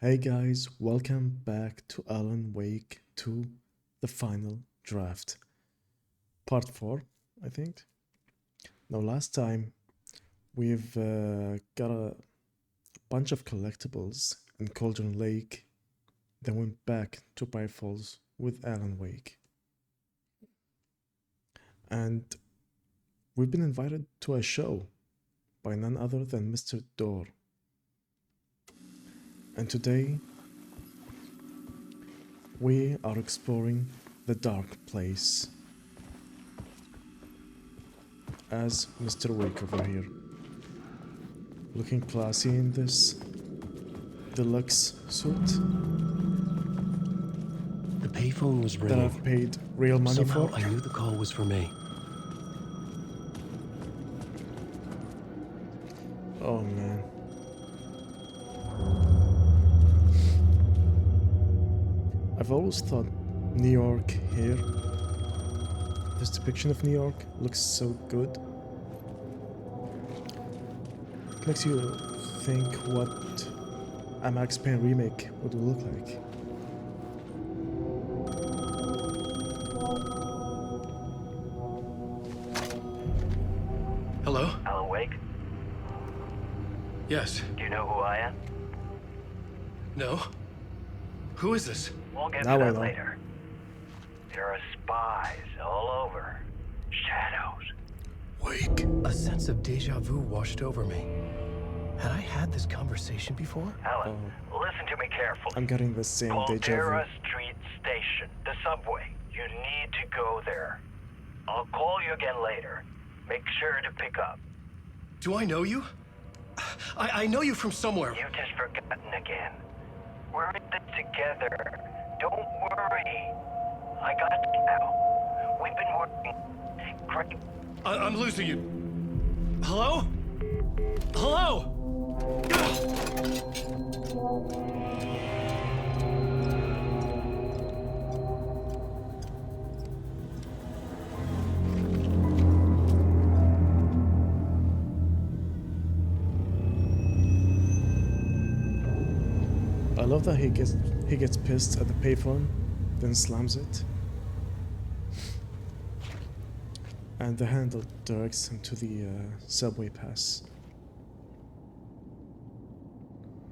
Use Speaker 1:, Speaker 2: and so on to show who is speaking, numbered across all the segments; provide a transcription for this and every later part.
Speaker 1: Hey guys, welcome back to Alan Wake 2, the final draft. Part 4, I think. Now, last time we've got a bunch of collectibles in Cauldron Lake, then went back to Bright Falls with Alan Wake. And we've been invited to a show by none other than Mr. Door. And today we are exploring the Dark Place as Mr. Wake over here. Looking classy in this deluxe suit
Speaker 2: The payphone was
Speaker 1: that
Speaker 2: ringing.
Speaker 1: I've paid real money
Speaker 2: Somehow
Speaker 1: for.
Speaker 2: I knew the call was for me.
Speaker 1: Oh man. I've always thought New York here, this depiction of New York looks so good. It makes you think what a Max Payne remake would look like.
Speaker 2: Hello?
Speaker 3: Alan Wake,
Speaker 2: Yes.
Speaker 3: do you know who I am?
Speaker 2: No? Who is this?
Speaker 3: We'll get
Speaker 1: Now
Speaker 3: to
Speaker 1: I
Speaker 3: that
Speaker 1: know.
Speaker 3: later. There are spies all over. Shadows.
Speaker 1: Wake.
Speaker 2: A sense of deja vu washed over me. Had I had this conversation before?
Speaker 3: Alan, listen to me carefully.
Speaker 1: I'm getting the same deja
Speaker 3: Caldera
Speaker 1: vu.
Speaker 3: Street Station, the subway. You need to go there. I'll call you again later. Make sure to pick up.
Speaker 2: Do I know you? I know you from somewhere.
Speaker 3: You've just forgotten again. We're in this together. Don't worry. I got you now. We've been working. Great.
Speaker 2: I'm losing you. Hello? Hello?
Speaker 1: I love that he gets pissed at the payphone, then slams it. And the handle directs him to the subway pass.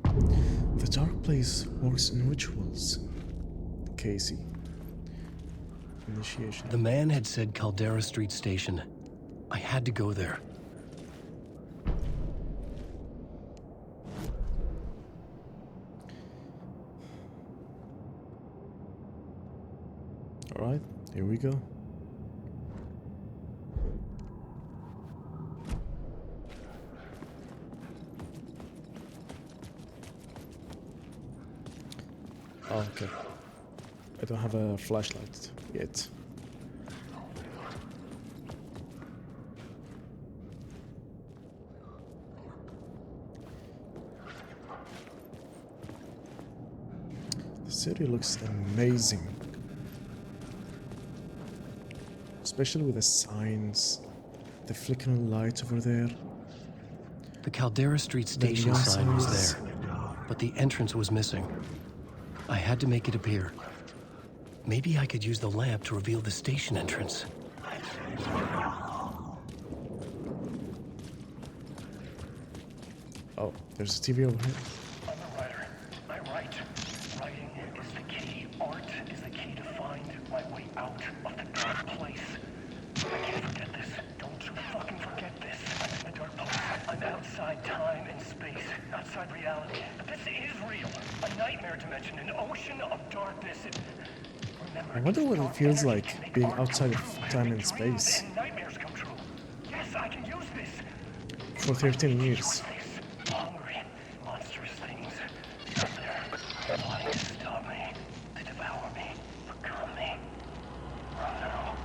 Speaker 1: The Dark Place works in rituals. Casey. Initiation.
Speaker 2: The man had said Caldera Street Station. I had to go there.
Speaker 1: Alright, here we go. Oh, okay. I don't have a flashlight yet. The city looks amazing. Especially with the signs, the flickering light over there.
Speaker 2: The Caldera Street Station
Speaker 1: neon
Speaker 2: sign was
Speaker 1: signs.
Speaker 2: there, but the entrance was missing. I had to make it appear. Maybe I could use the lamp to reveal the station entrance.
Speaker 1: Oh, there's a TV over here.
Speaker 4: I'm a writer. I write. Writing is the key. Art is the key to find my way out of the dark place. I can't forget this. Don't you fucking forget this. I'm in the dark place. I'm outside time and space. Outside reality. But this is real. A nightmare dimension. An ocean of darkness. Remember,
Speaker 1: I wonder what it
Speaker 4: dark
Speaker 1: feels
Speaker 4: energy
Speaker 1: like
Speaker 4: can make
Speaker 1: being
Speaker 4: art
Speaker 1: outside
Speaker 4: come
Speaker 1: of
Speaker 4: true,
Speaker 1: time
Speaker 4: make
Speaker 1: and
Speaker 4: dreams
Speaker 1: space
Speaker 4: and nightmares come true. Yes, I can use this.
Speaker 1: for 13 years.
Speaker 4: Hungry, monstrous things out there, wanting to stop me, to devour me, become me. Run now.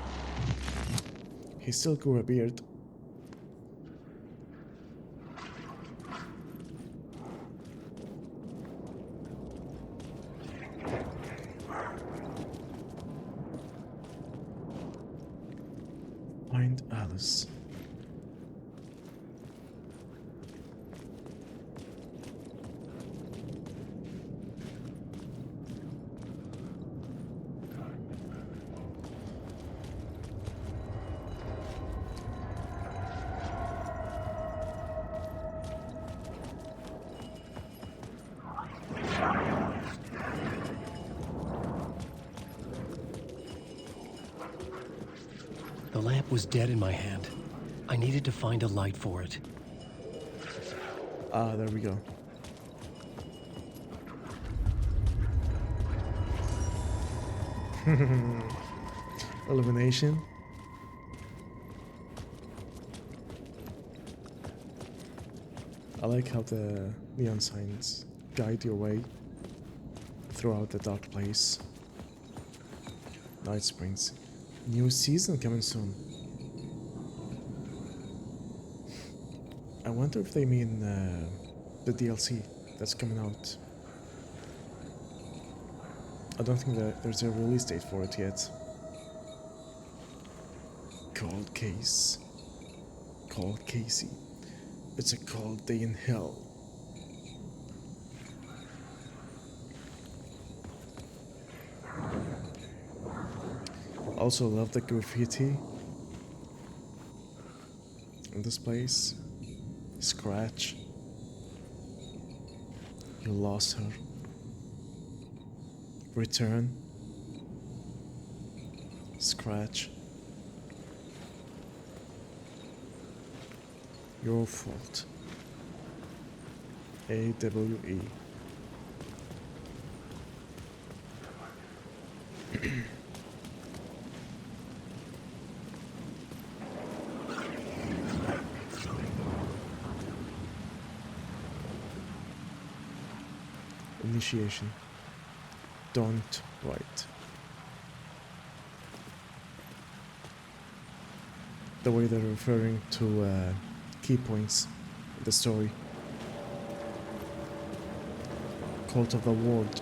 Speaker 1: He still grew a beard. Find Alice.
Speaker 2: The lamp was dead in my hand. I needed to find a light for it.
Speaker 1: Ah, there we go. Illumination. I like how the neon signs guide your way throughout the dark place. Night Springs. New season coming soon. I wonder if they mean the DLC that's coming out. I don't think that there's a release date for it yet. Cold Case. Cold Casey. It's a cold day in hell. Also love the graffiti in this place. Scratch. You lost her. Return. Scratch. Your fault. AWE. Initiation. Don't write. The way they're referring to key points in the story. Cult of the Ward.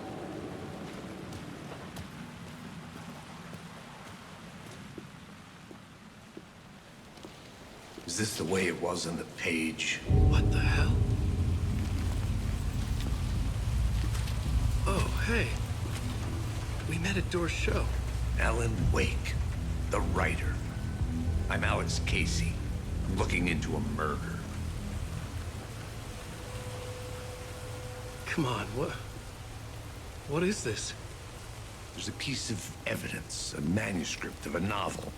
Speaker 5: Is this the way it was on the page?
Speaker 2: What the hell? Oh, hey. We met at Door's show.
Speaker 5: Alan Wake, the writer. I'm Alex Casey. I'm looking into a murder.
Speaker 2: Come on, what is this?
Speaker 5: There's a piece of evidence, a manuscript of a novel.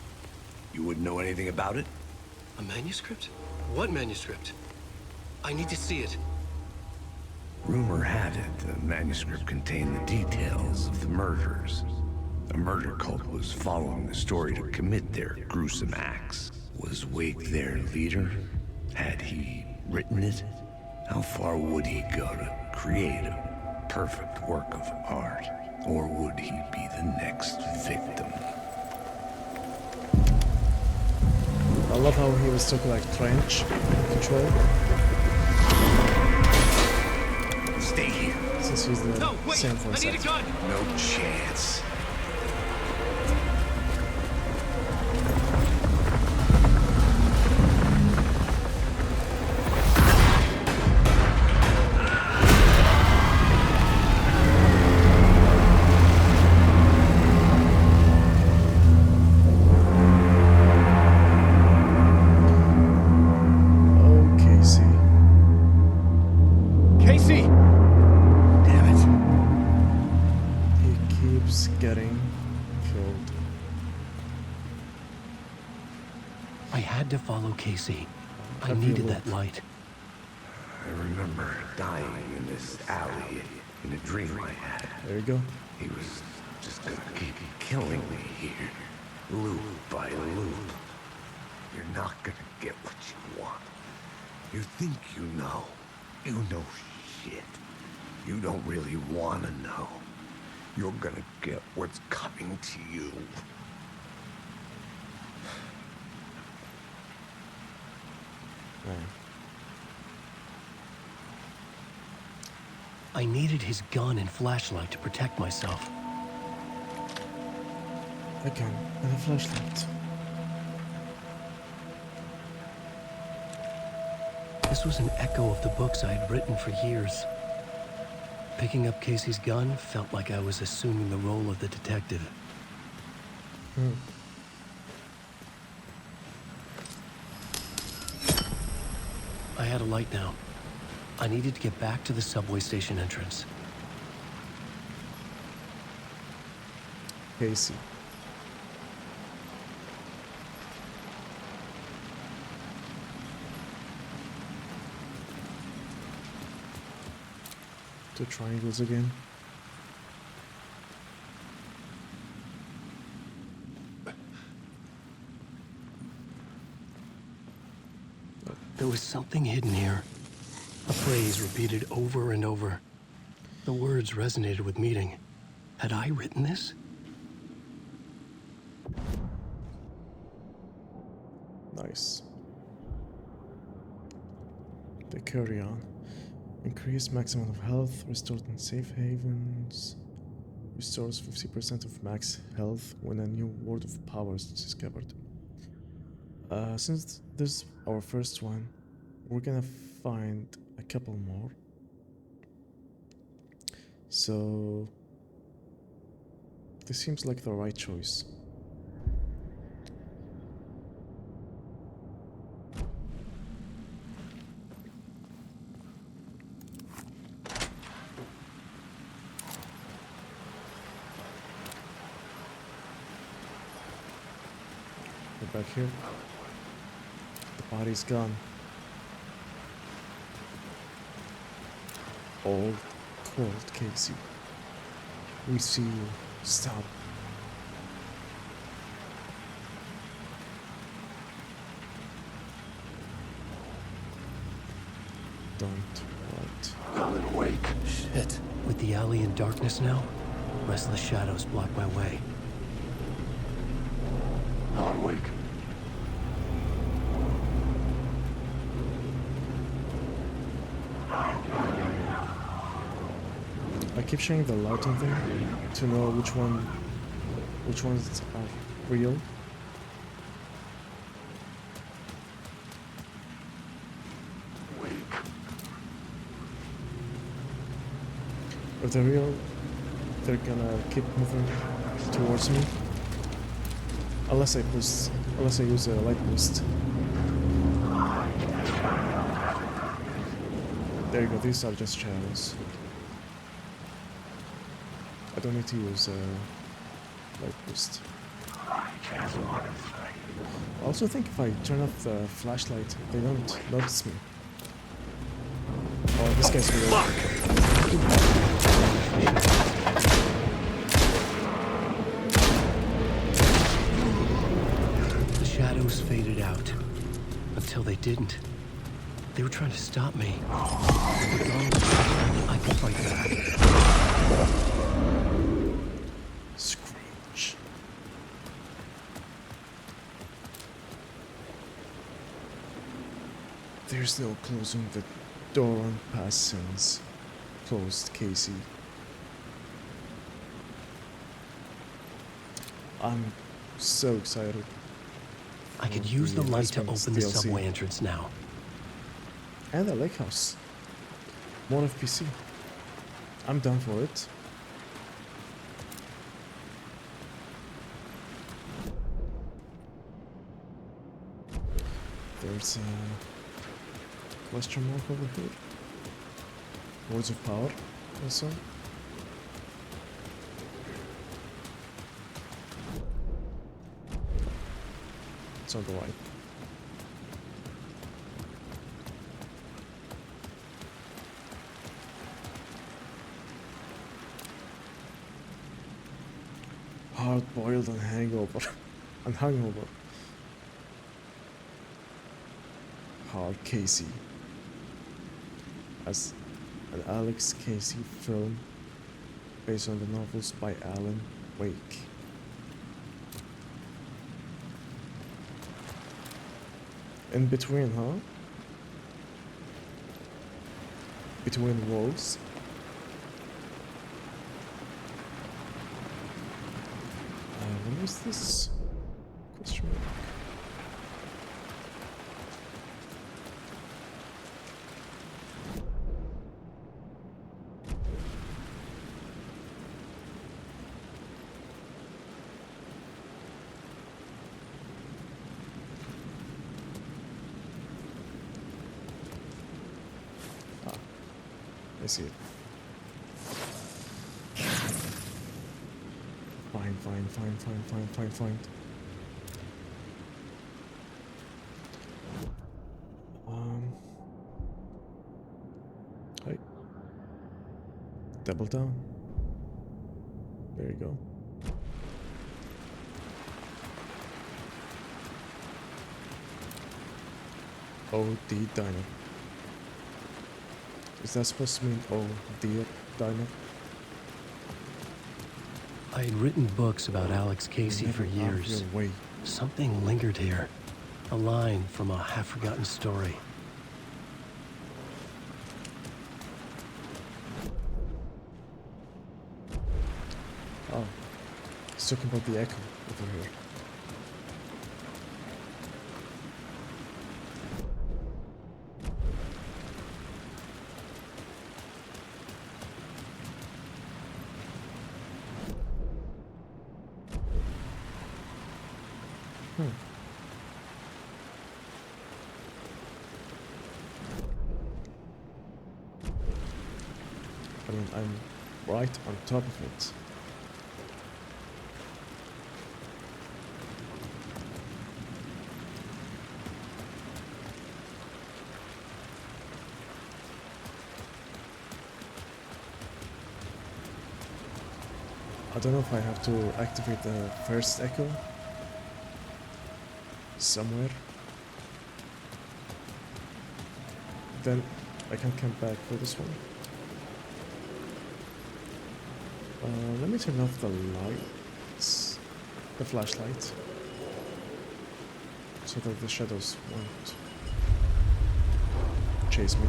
Speaker 5: You wouldn't know anything about it?
Speaker 2: A manuscript? What manuscript? I need to see it.
Speaker 5: Rumor had it the manuscript contained the details of the murders. A murder cult was following the story to commit their gruesome acts. Was Wake their leader? Had he written it? How far would he go to create a perfect work of art? Or would he be the next victim?
Speaker 1: I love how he was talking like trench control.
Speaker 5: Stay here.
Speaker 1: Since he's the same voice actor.
Speaker 2: gun!
Speaker 5: No chance.
Speaker 1: Oh, Casey.
Speaker 2: Casey!
Speaker 5: Damn it.
Speaker 1: He keeps getting killed.
Speaker 2: I had to follow Casey. I
Speaker 1: Have you
Speaker 2: needed that
Speaker 1: looked?
Speaker 2: light.
Speaker 5: I remember dying in this alley in a dream I had.
Speaker 1: There you go.
Speaker 5: He was just gonna keep killing me here, loop by loop. You're not gonna get what you want. You think you know. You know shit. You don't really wanna know. You're gonna get what's coming to you.
Speaker 1: Man.
Speaker 2: I needed his gun and flashlight to protect myself.
Speaker 1: Again, and a flashlight.
Speaker 2: This was an echo of the books I had written for years. Picking up Casey's gun felt like I was assuming the role of the detective. I had a light now. I needed to get back to the subway station entrance.
Speaker 1: Casey. Two triangles again.
Speaker 2: There was something hidden here. A phrase repeated over and over. The words resonated with meaning. Had I written this?
Speaker 1: Nice. They carry on. Increased maximum of health, restored in safe havens. Restores 50% of max health when a new word of power is discovered. Since this is our first one, we're gonna find a couple more. So this seems like the right choice. We're back here. The body's gone. All cold, Casey. We see you. Stop. Don't wait.
Speaker 5: Alan Wake.
Speaker 2: Shit. With the alley in darkness now, restless shadows block my way.
Speaker 5: Alan Wake.
Speaker 1: I keep sharing the lighting thing to know which ones are real. If they're real, they're gonna keep moving towards me. Unless I use a light boost. There you go, these are just shadows. I don't need to use a light boost. I also think if I turn off the flashlight, they don't notice me. Oh, this guy's real.
Speaker 2: The shadows faded out. Until they didn't. They were trying to stop me. Regardless, I could fight back.
Speaker 1: Screech. There's no closing the door on past sins. Closed, Casey. I'm so excited.
Speaker 2: I could
Speaker 1: for
Speaker 2: use the light to
Speaker 1: X-Men's
Speaker 2: open the
Speaker 1: DLC.
Speaker 2: subway entrance now.
Speaker 1: And the lake house. More FPC. I'm down for it. There's a question mark over here. Words of power also. It's on the right. Hard boiled and hangover. And hangover. Hard Casey. As an Alex Casey film based on the novels by Alan Wake. In between, huh? Between walls. When was this? Question mark. I see it. Fine. Hi. Double down. There you go. OD Diner. Is that supposed to mean oh dear Diner?
Speaker 2: I had written books about Alex Casey for
Speaker 1: Never out of
Speaker 2: years.
Speaker 1: your way.
Speaker 2: Something lingered here. A line from a half-forgotten story.
Speaker 1: Oh, he's talking about the echo over here. I mean, I'm right on top of it. I don't know if I have to activate the first echo somewhere. Then I can come back for this one. Let me turn off the lights, the flashlight, so that the shadows won't chase me.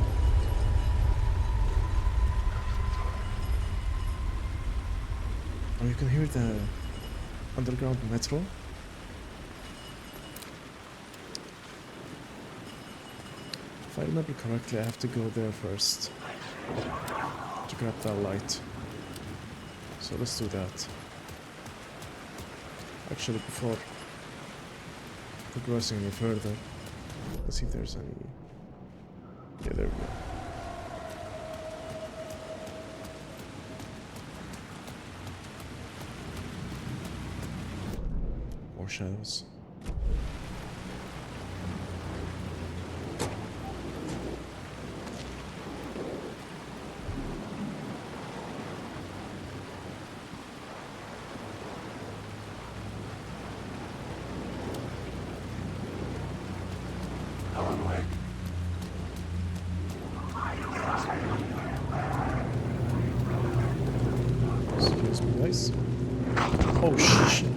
Speaker 1: Oh, you can hear the underground metro. If I remember correctly, I have to go there first to grab that light. So let's do that. Actually, before progressing any further, let's see if there's any... Yeah, there we go. More shadows.
Speaker 4: Alan Wake.
Speaker 1: Excuse me, guys. Oh, shit.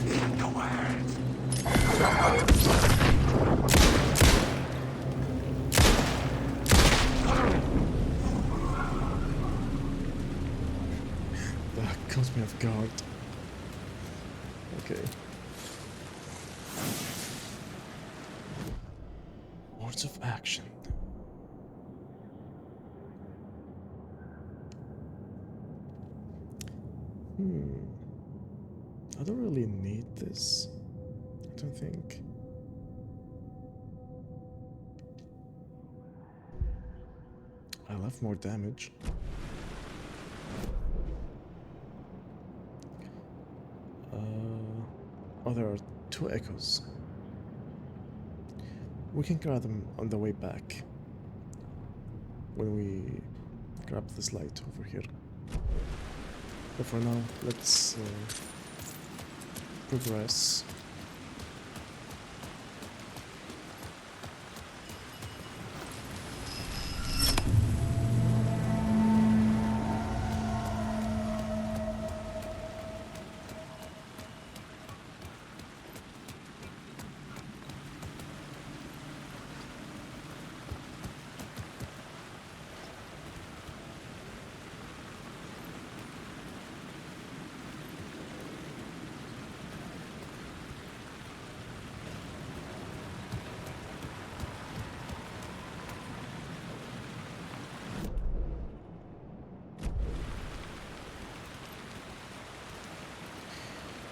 Speaker 1: That caught me off guard. Okay. Words of action. I don't really need this. I don't think. I'll have more damage. Oh, there are 2 echoes. We can grab them on the way back when we grab this light over here. But for now, let's progress.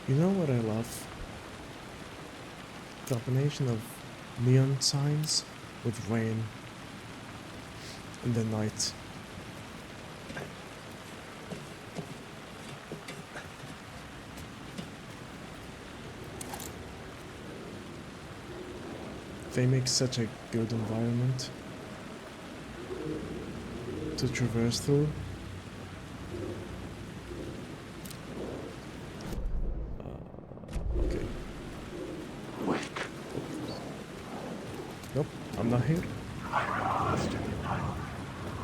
Speaker 1: You know what I love? The combination of neon signs with rain in the night. They make such a good environment to traverse through. I'm not here.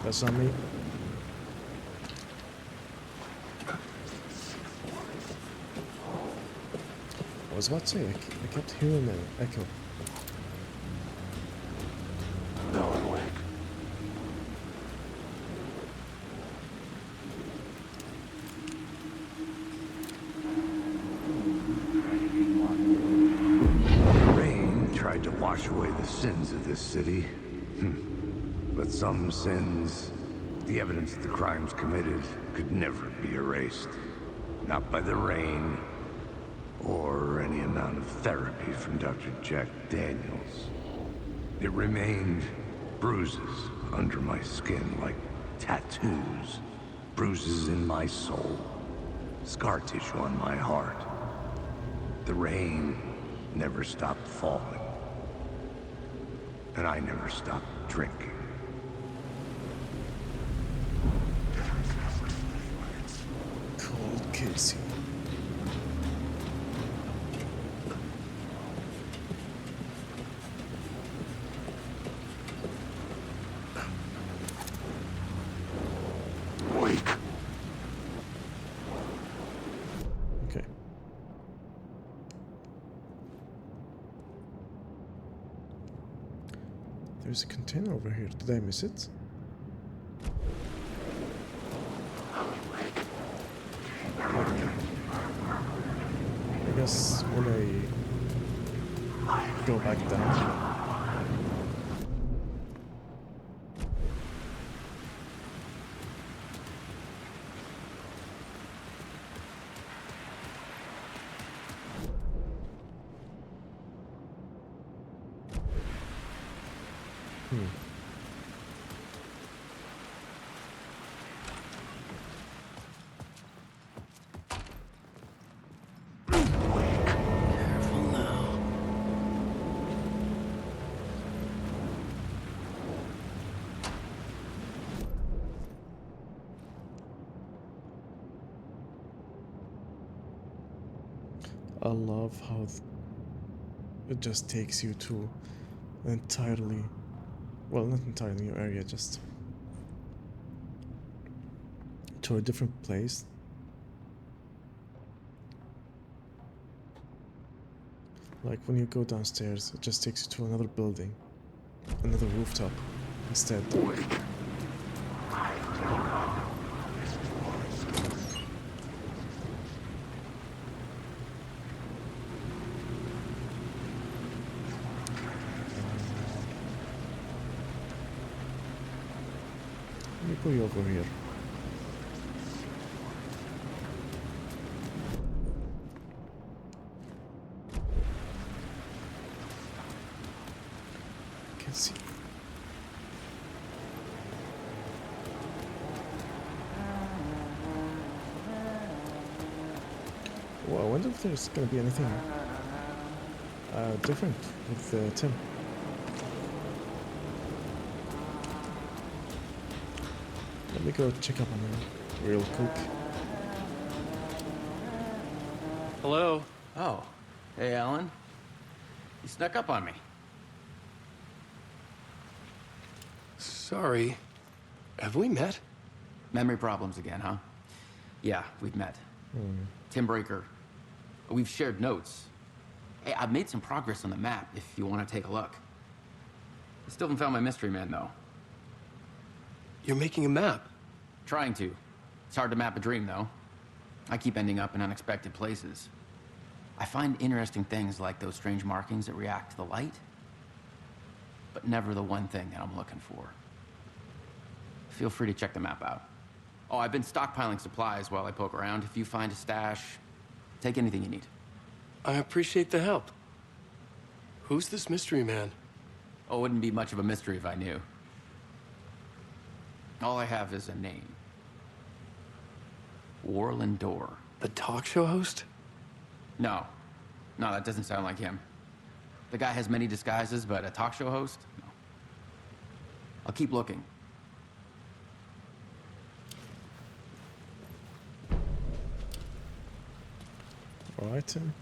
Speaker 1: That's not me. I was about to say, I kept hearing an echo.
Speaker 4: Alan Wake.
Speaker 5: The rain tried to wash away the sins of this city. But some sins, the evidence of the crimes committed, could never be erased. Not by the rain, or any amount of therapy from Dr. Jack Daniels. It remained bruises under my skin, like tattoos, bruises in my soul, scar tissue on my heart. The rain never stopped falling, and I never stopped drinking.
Speaker 1: Cold Casey.
Speaker 4: Wake.
Speaker 1: Okay. There's a container over here. Did I miss it? I guess when I go back down.
Speaker 2: Careful now.
Speaker 1: I love how it just takes you to an entirely, well, not entirely new area, just to a different place. Like when you go downstairs, it just takes you to another building, another rooftop instead. Let me put you over here. I can see. Well, I wonder if there's gonna be anything different with Tim. Let me go check up on him real quick.
Speaker 6: Hello? Oh. Hey, Alan. You snuck up on me.
Speaker 2: Sorry. Have we met?
Speaker 6: Memory problems again, huh? Yeah, we've met. Tim Breaker. We've shared notes. Hey, I've made some progress on the map if you want to take a look. I still haven't found my mystery man, though.
Speaker 2: You're making a map.
Speaker 6: Trying to. It's hard to map a dream, though. I keep ending up in unexpected places. I find interesting things like those strange markings that react to the light, but never the one thing that I'm looking for. Feel free to check the map out. Oh, I've been stockpiling supplies while I poke around. If you find a stash, take anything you need.
Speaker 2: I appreciate the help. Who's this mystery man?
Speaker 6: Oh, it wouldn't be much of a mystery if I knew. All I have is a name. Warlin Door.
Speaker 2: The talk show host?
Speaker 6: No. No, that doesn't sound like him. The guy has many disguises, but a talk show host? No. I'll keep looking.
Speaker 1: Alright, Tim.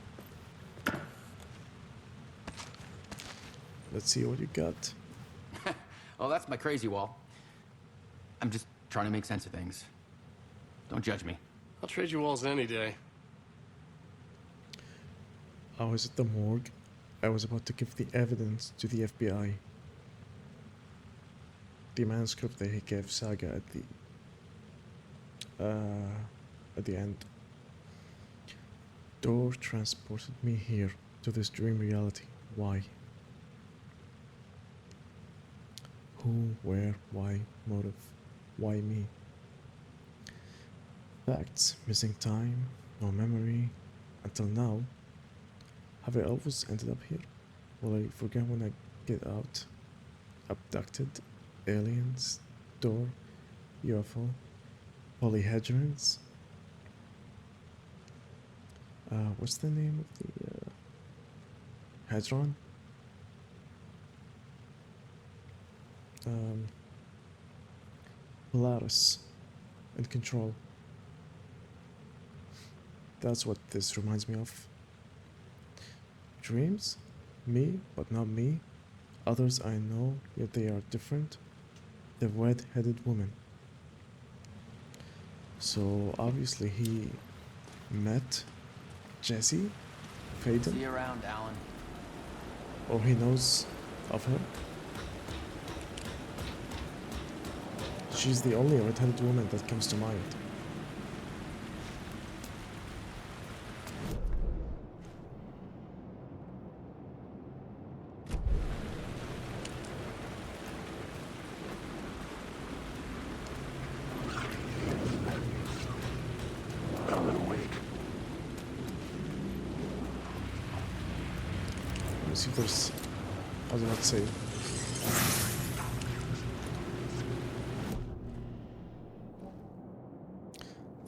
Speaker 1: Let's see what you got.
Speaker 6: Oh, that's my crazy wall. I'm just trying to make sense of things. Don't judge me.
Speaker 2: I'll trade you walls any day.
Speaker 1: I was at the morgue. I was about to give the evidence to the FBI. The manuscript that he gave Saga at the end. Door transported me here to this dream reality. Why? Who, where, why, motive? Why me? Facts, missing time, no memory. Until now, have I always ended up here? Will I forget when I get out? Abducted? Aliens? Door? UFO? Polyhedrons? What's the name of the Hadron? Polaris and Control. That's what this reminds me of. Dreams? Me, but not me. Others I know, yet they are different. The red-headed woman. So obviously he met Jesse Faden,
Speaker 6: See you around, Alan.
Speaker 1: or he knows of her. She's the only red-headed woman that comes to mind. Let me see if there's, I was about to say,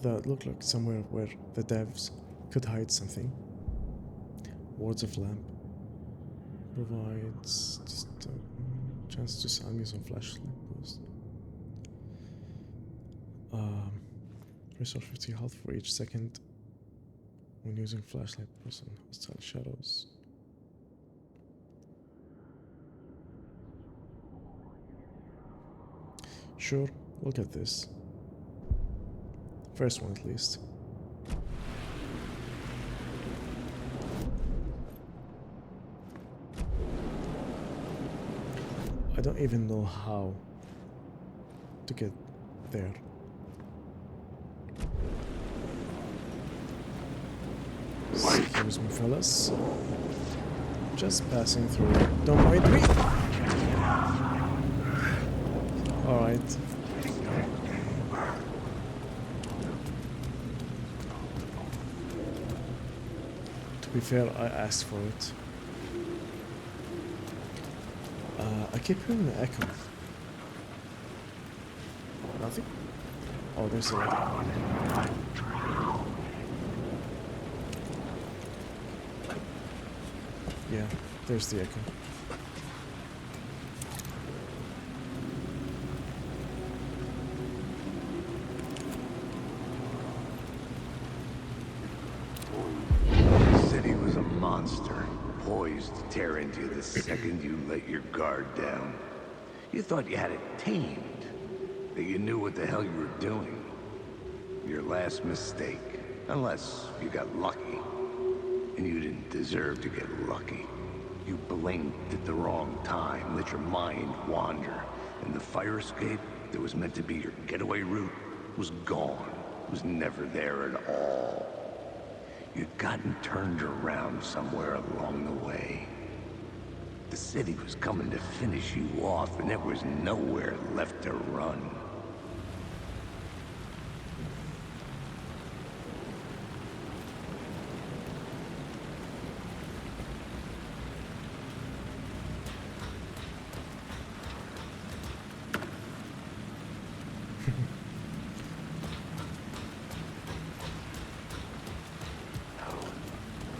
Speaker 1: that looked like somewhere where the devs could hide something. Words of Lamp provides just a chance to sound use on flashlight boost. Restore 50 health for each second when using flashlight boost on hostile shadows. Sure, we'll get this. First one at least. I don't even know how to get there. Excuse me, fellas. Just passing through. Don't mind me. Alright. To be fair, I asked for it. I keep hearing the echo. Nothing? Oh, there's a light. Yeah, there's the echo.
Speaker 5: The city was a monster, poised to tear into you the second you let your guard down. You thought you had it tamed, that you knew what the hell you were doing. Your last mistake, unless you got lucky. And you didn't deserve to get lucky. You blinked at the wrong time, let your mind wander, and the fire escape that was meant to be your getaway route was gone, was never there at all. You'd gotten turned around somewhere along the way. The city was coming to finish you off, and there was nowhere left to run.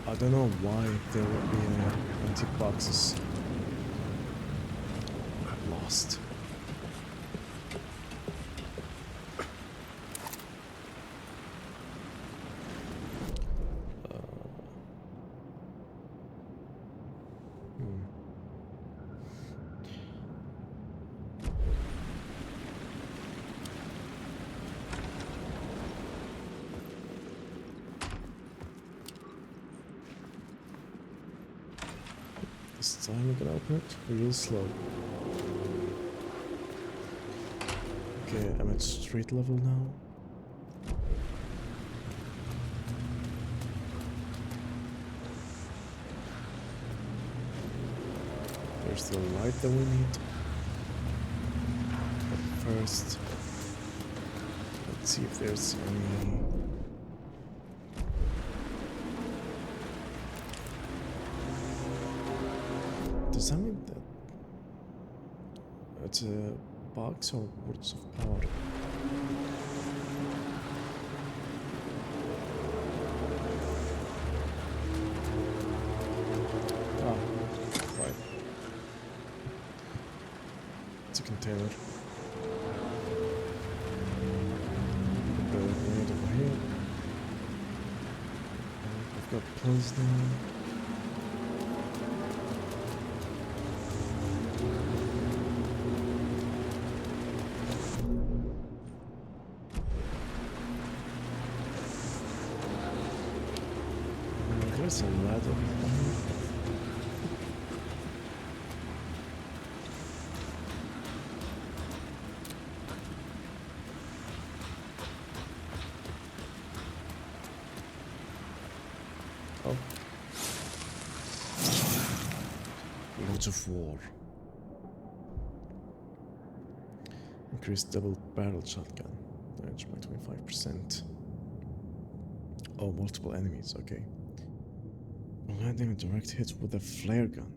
Speaker 1: I don't know why there would be empty boxes. Lost. This time we're gonna open it real slow. Okay, I'm at street level now. There's the light that we need. But first, let's see if there's any. Does that mean that it's a box or words of power? Ah, right. It's a container. Put the grenade over here. I've got pills now. There's a ladder. Oh. Lords of War. Increased double barrel shotgun. Damage by 25%. Oh, multiple enemies, okay. Landing a direct hit with a flare gun.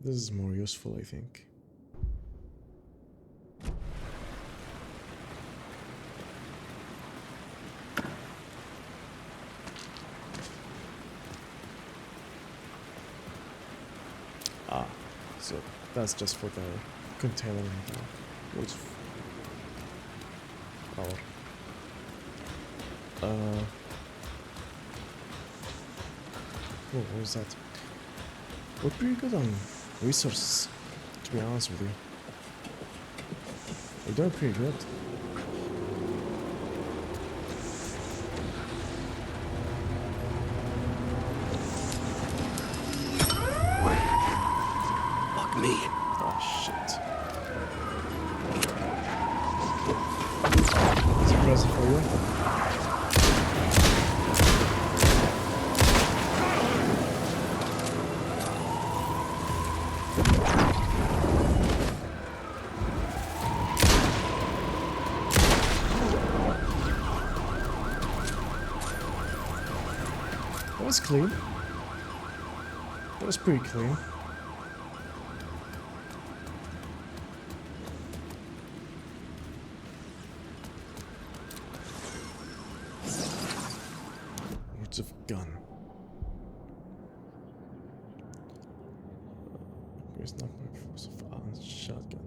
Speaker 1: This is more useful, I think. Ah, so that's just for the container and the woods. Power. Oh, what was that? We're pretty good on resources, to be honest with you. We're doing pretty good.
Speaker 2: Fuck me.
Speaker 1: Oh shit. It's a present for you. That was clean. That was pretty clean. Words of gun. Increase knockback force of Alan's shotgun.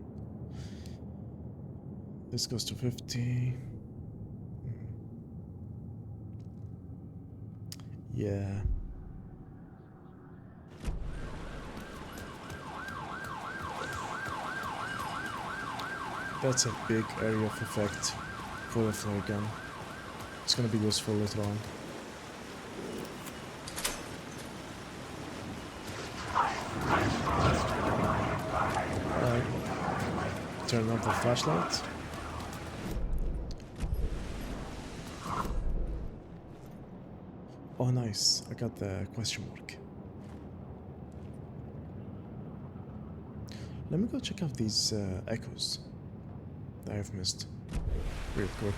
Speaker 1: This goes to 50. Yeah. That's a big area of effect for the flare gun. It's gonna be useful later on. Turn off the flashlight. Oh nice, I got the question mark. Let me go check out these echoes that I've missed real quick.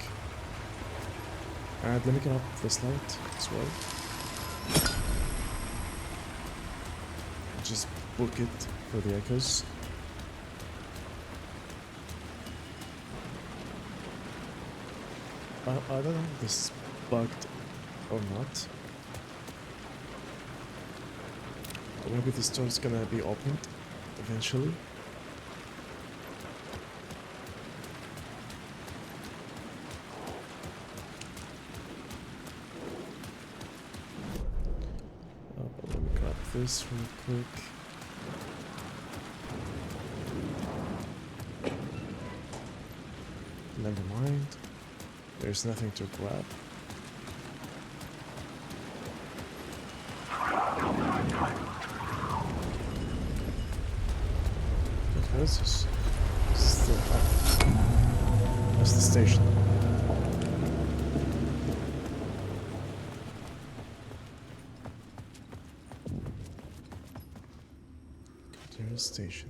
Speaker 1: And let me get up this light as well. Just book it for the echoes. I don't know if this is bugged or not. Or maybe this door is gonna be opened eventually. Let me grab this real quick. Never mind. There's nothing to grab. What's this? This is that's the station. Continue station.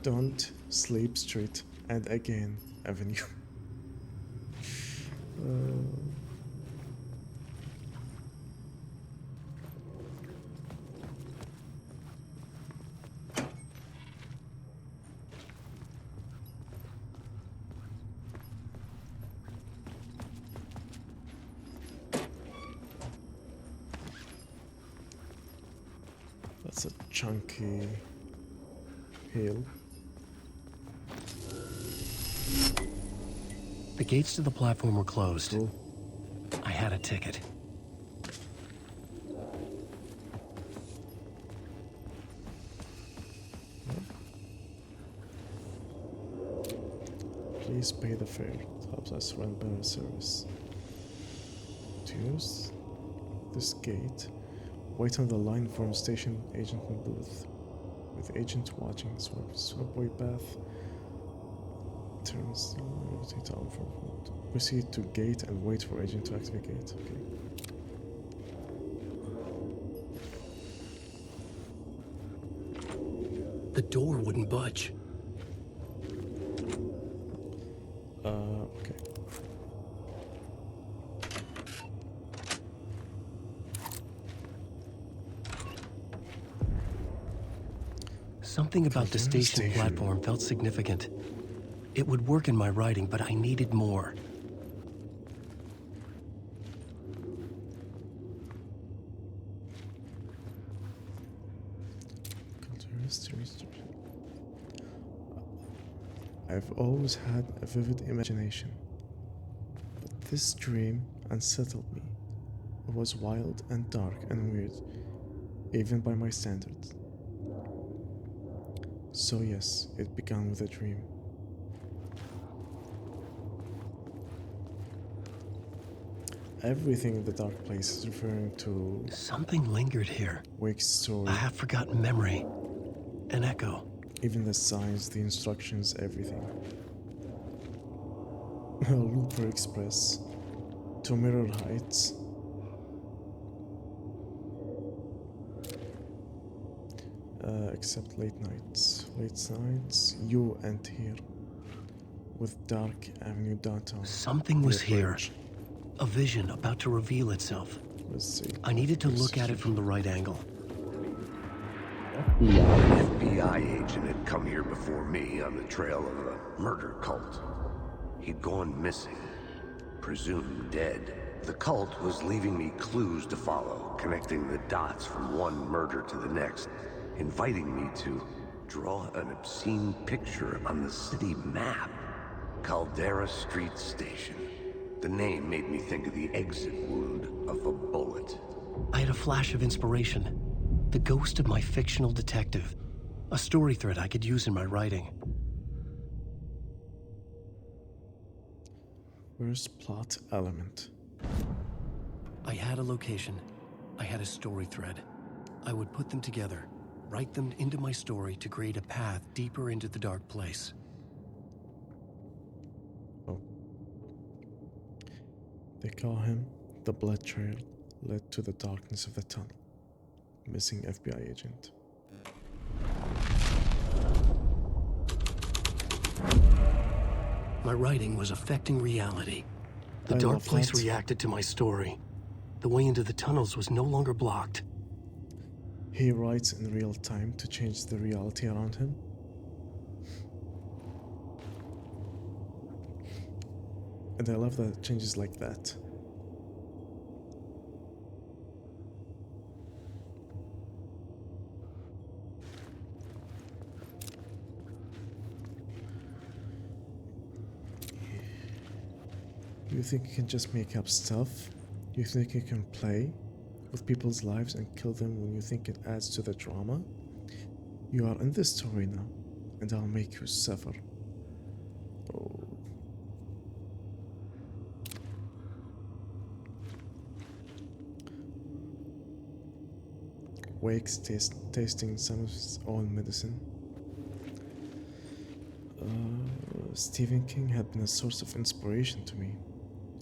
Speaker 1: Don't Sleep Street and again Avenue. That's a chunky hill.
Speaker 2: The gates to the platform were closed.
Speaker 1: Cool.
Speaker 2: I had a ticket.
Speaker 1: Please pay the fare. It helps us run better service. To use this gate, wait on the line for a station agent in booth. With agent watching subway path, turns rotate arm from front. Proceed to gate and wait for agent to activate gate. Okay.
Speaker 2: The door wouldn't budge.
Speaker 1: Okay.
Speaker 2: Something about the
Speaker 1: Continue
Speaker 2: station
Speaker 1: station.
Speaker 2: platform felt significant. It would work in my writing, but I needed more.
Speaker 1: I've always had a vivid imagination, but this dream unsettled me. It was wild and dark and weird, even by my standards. So yes, it began with a dream. Everything in the dark place is referring to
Speaker 2: Something lingered here.
Speaker 1: Wake's story.
Speaker 2: A half-forgotten memory. An echo.
Speaker 1: Even the signs, the instructions, everything. Looper Express to Mirror Heights. Except late nights. Late nights, you and here. With Dark Avenue downtown.
Speaker 2: Something was
Speaker 1: Near
Speaker 2: here.
Speaker 1: Bridge.
Speaker 2: A vision about to reveal itself.
Speaker 1: Let's see.
Speaker 2: I needed to look at it from the right angle.
Speaker 5: An FBI agent had come here before me on the trail of a murder cult. He'd gone missing, presumed dead. The cult was leaving me clues to follow, connecting the dots from one murder to the next, inviting me to draw an obscene picture on the city map. Caldera Street Station. The name made me think of the exit wound of a bullet.
Speaker 2: I had a flash of inspiration. The ghost of my fictional detective. A story thread I could use in my writing.
Speaker 1: First plot element.
Speaker 2: I had a location. I had a story thread. I would put them together, write them into my story to create a path deeper into the dark place.
Speaker 1: Oh. They call him the blood trail led to the darkness of the tunnel. Missing FBI agent.
Speaker 2: My writing was affecting reality. The
Speaker 1: I
Speaker 2: dark
Speaker 1: love
Speaker 2: place
Speaker 1: that.
Speaker 2: reacted to my story. The way into the tunnels was no longer blocked.
Speaker 1: He writes in real time to change the reality around him. And I love that it changes like that. You think you can just make up stuff? You think you can play with people's lives and kill them when you think it adds to the drama? You are in this story now, and I'll make you suffer. Oh. Wake's tasting some of his own medicine. Stephen King had been a source of inspiration to me.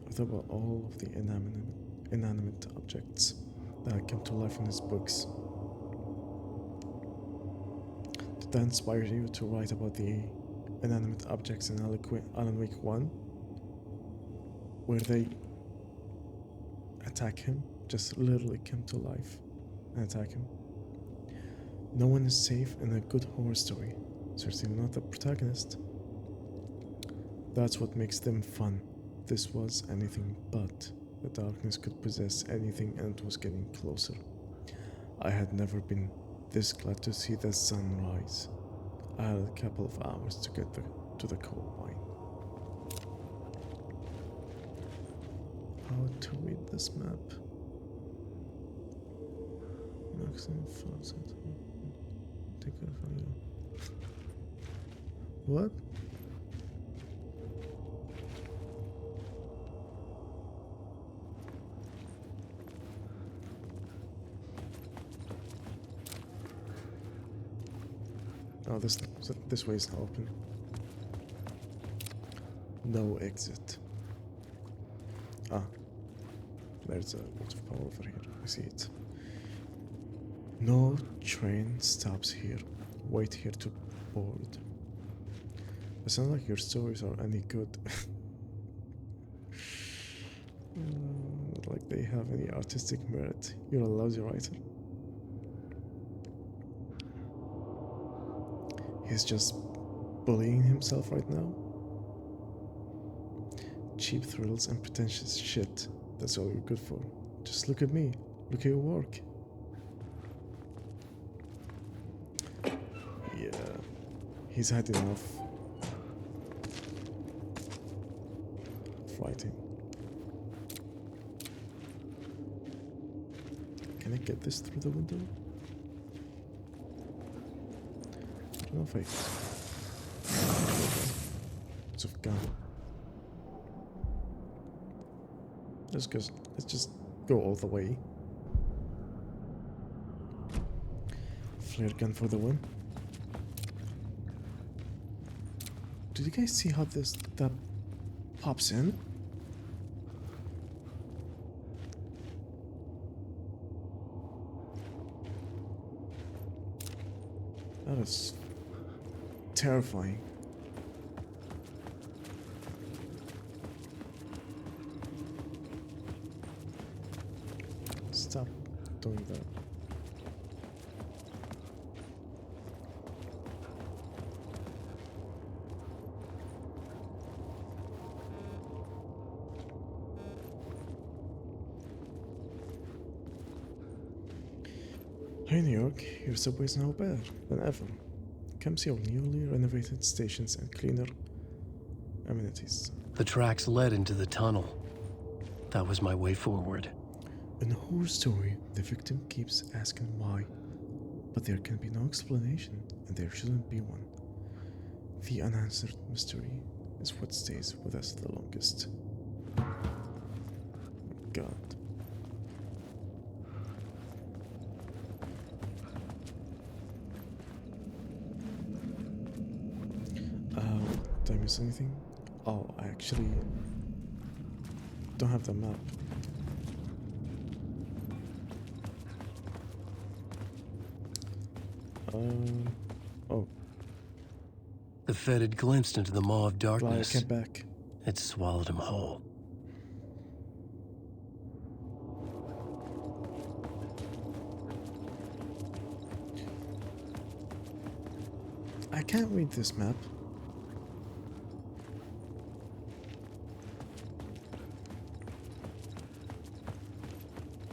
Speaker 1: I thought about all of the inanimate objects that come to life in his books. Did that inspire you to write about the inanimate objects in Alan Wake 1? Where they attack him, just literally come to life and attack him. No one is safe in a good horror story, certainly not the protagonist. That's what makes them fun. This was anything but. The darkness could possess anything and it was getting closer. I had never been this glad to see the sun rise. I had a couple of hours to get to the coal mine. How to read this map? Maximum fast. Take care of you. What? Oh, this way is not open. No exit. Ah, there's a lot of power over here. I see it. No train stops here. Wait here to board. It's not like your stories are any good. Like they have any artistic merit. You're a lousy writer. He's just bullying himself right now. Cheap thrills and pretentious shit. That's all you're good for. Just look at me. Look at your work. Yeah. He's had enough of writing. Can I get this through the window? I don't know if I... It's a gun. Let's just go all the way. Flare gun for the win. Did you guys see how that pops in? That is terrifying. Stop doing that. Hey New York, your subway is now better than ever. Come see our newly renovated stations and cleaner amenities.
Speaker 2: The tracks led into the tunnel. That was my way forward.
Speaker 1: In a horror story, the victim keeps asking why, but there can be no explanation, and there shouldn't be one. The unanswered mystery is what stays with us the longest. God. Did I miss anything? Oh, I actually don't have the map. Oh.
Speaker 2: The Fed had glimpsed into the maw of
Speaker 1: Glad I
Speaker 2: darkness.
Speaker 1: came back.
Speaker 2: It swallowed him whole.
Speaker 1: I can't read this map.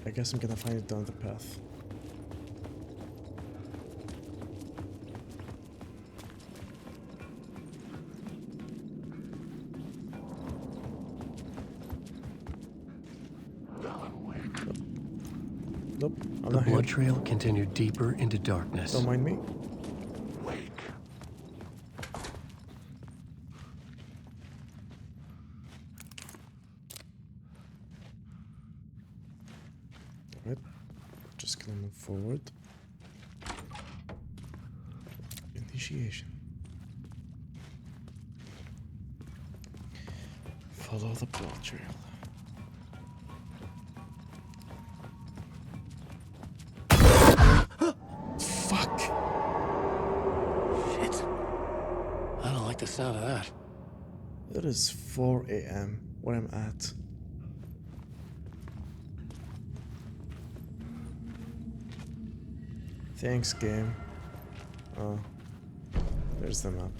Speaker 1: I guess I'm gonna find it down the path. Nope, I'm
Speaker 2: The
Speaker 1: not here.
Speaker 2: blood trail continued deeper into darkness.
Speaker 1: Don't mind me.
Speaker 4: Wake.
Speaker 1: Alright, just gonna move forward. initiation. Follow the blood trail. Fuck!
Speaker 2: Shit. I don't like the sound of that.
Speaker 1: It is 4 a.m. where I'm at. Thanks, game. Oh, there's the map.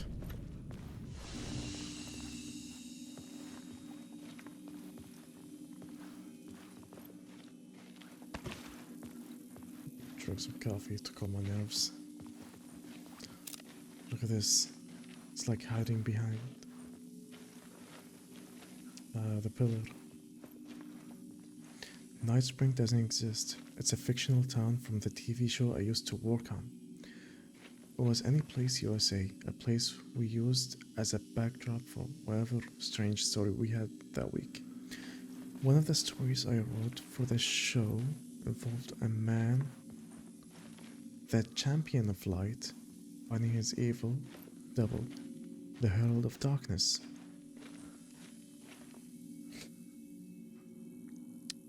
Speaker 1: Drink some coffee to calm my nerves. Look at this. It's like hiding behind the pillar. Night Spring doesn't exist. It's a fictional town from the TV show I used to work on. It was Any Place USA, a place we used as a backdrop for whatever strange story we had that week. One of the stories I wrote for the show involved a man, the champion of light, finding his evil double, the Herald of Darkness.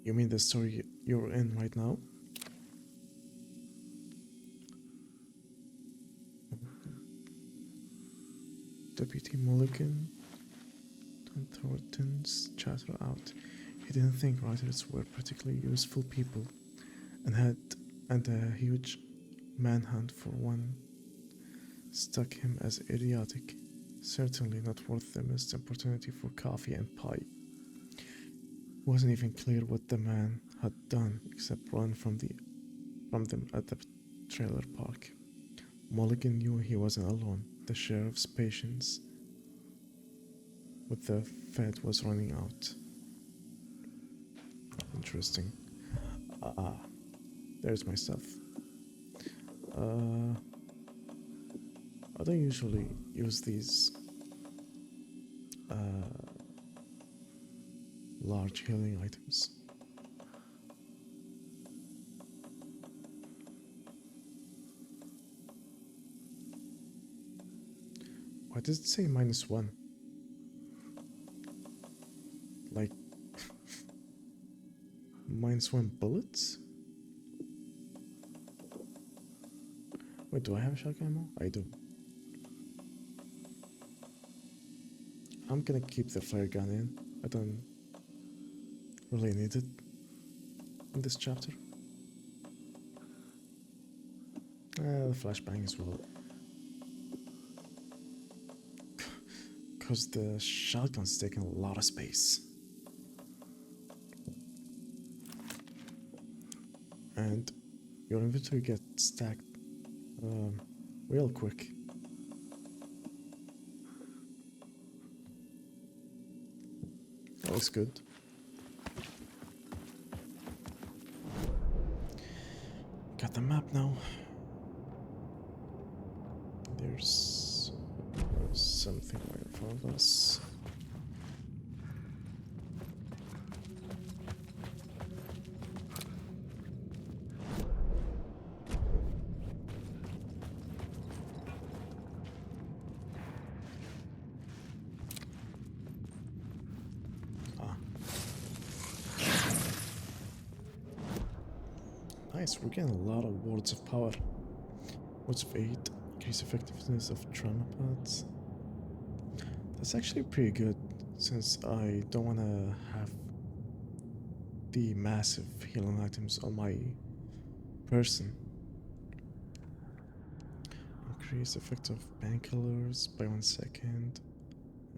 Speaker 1: You mean the story you're in right now? Deputy Mulligan Thornton's chatter out. He didn't think writers were particularly useful people, and a huge manhunt for one struck him as idiotic. Certainly not worth the missed opportunity for coffee and pie. It wasn't even clear what the man had done except run from them at the trailer park. Mulligan knew he wasn't alone. The sheriff's patience with the Fed was running out. Interesting. There's my stuff. I don't usually use these large healing items. Why does it say -1? Like -1 bullets? Wait, do I have shotgun ammo? I do. I'm gonna keep the flare gun in. I don't really need it in this chapter. The flashbang as well. Because the shotgun's taking a lot of space. And your inventory gets stacked real quick. That looks good. Got the map now. There's something right in front of us. Nice, we're getting a lot of words of power. Words of 8, increase effectiveness of trauma pads. That's actually pretty good, since I don't want to have the massive healing items on my person. Increase effect of painkillers by 1 second.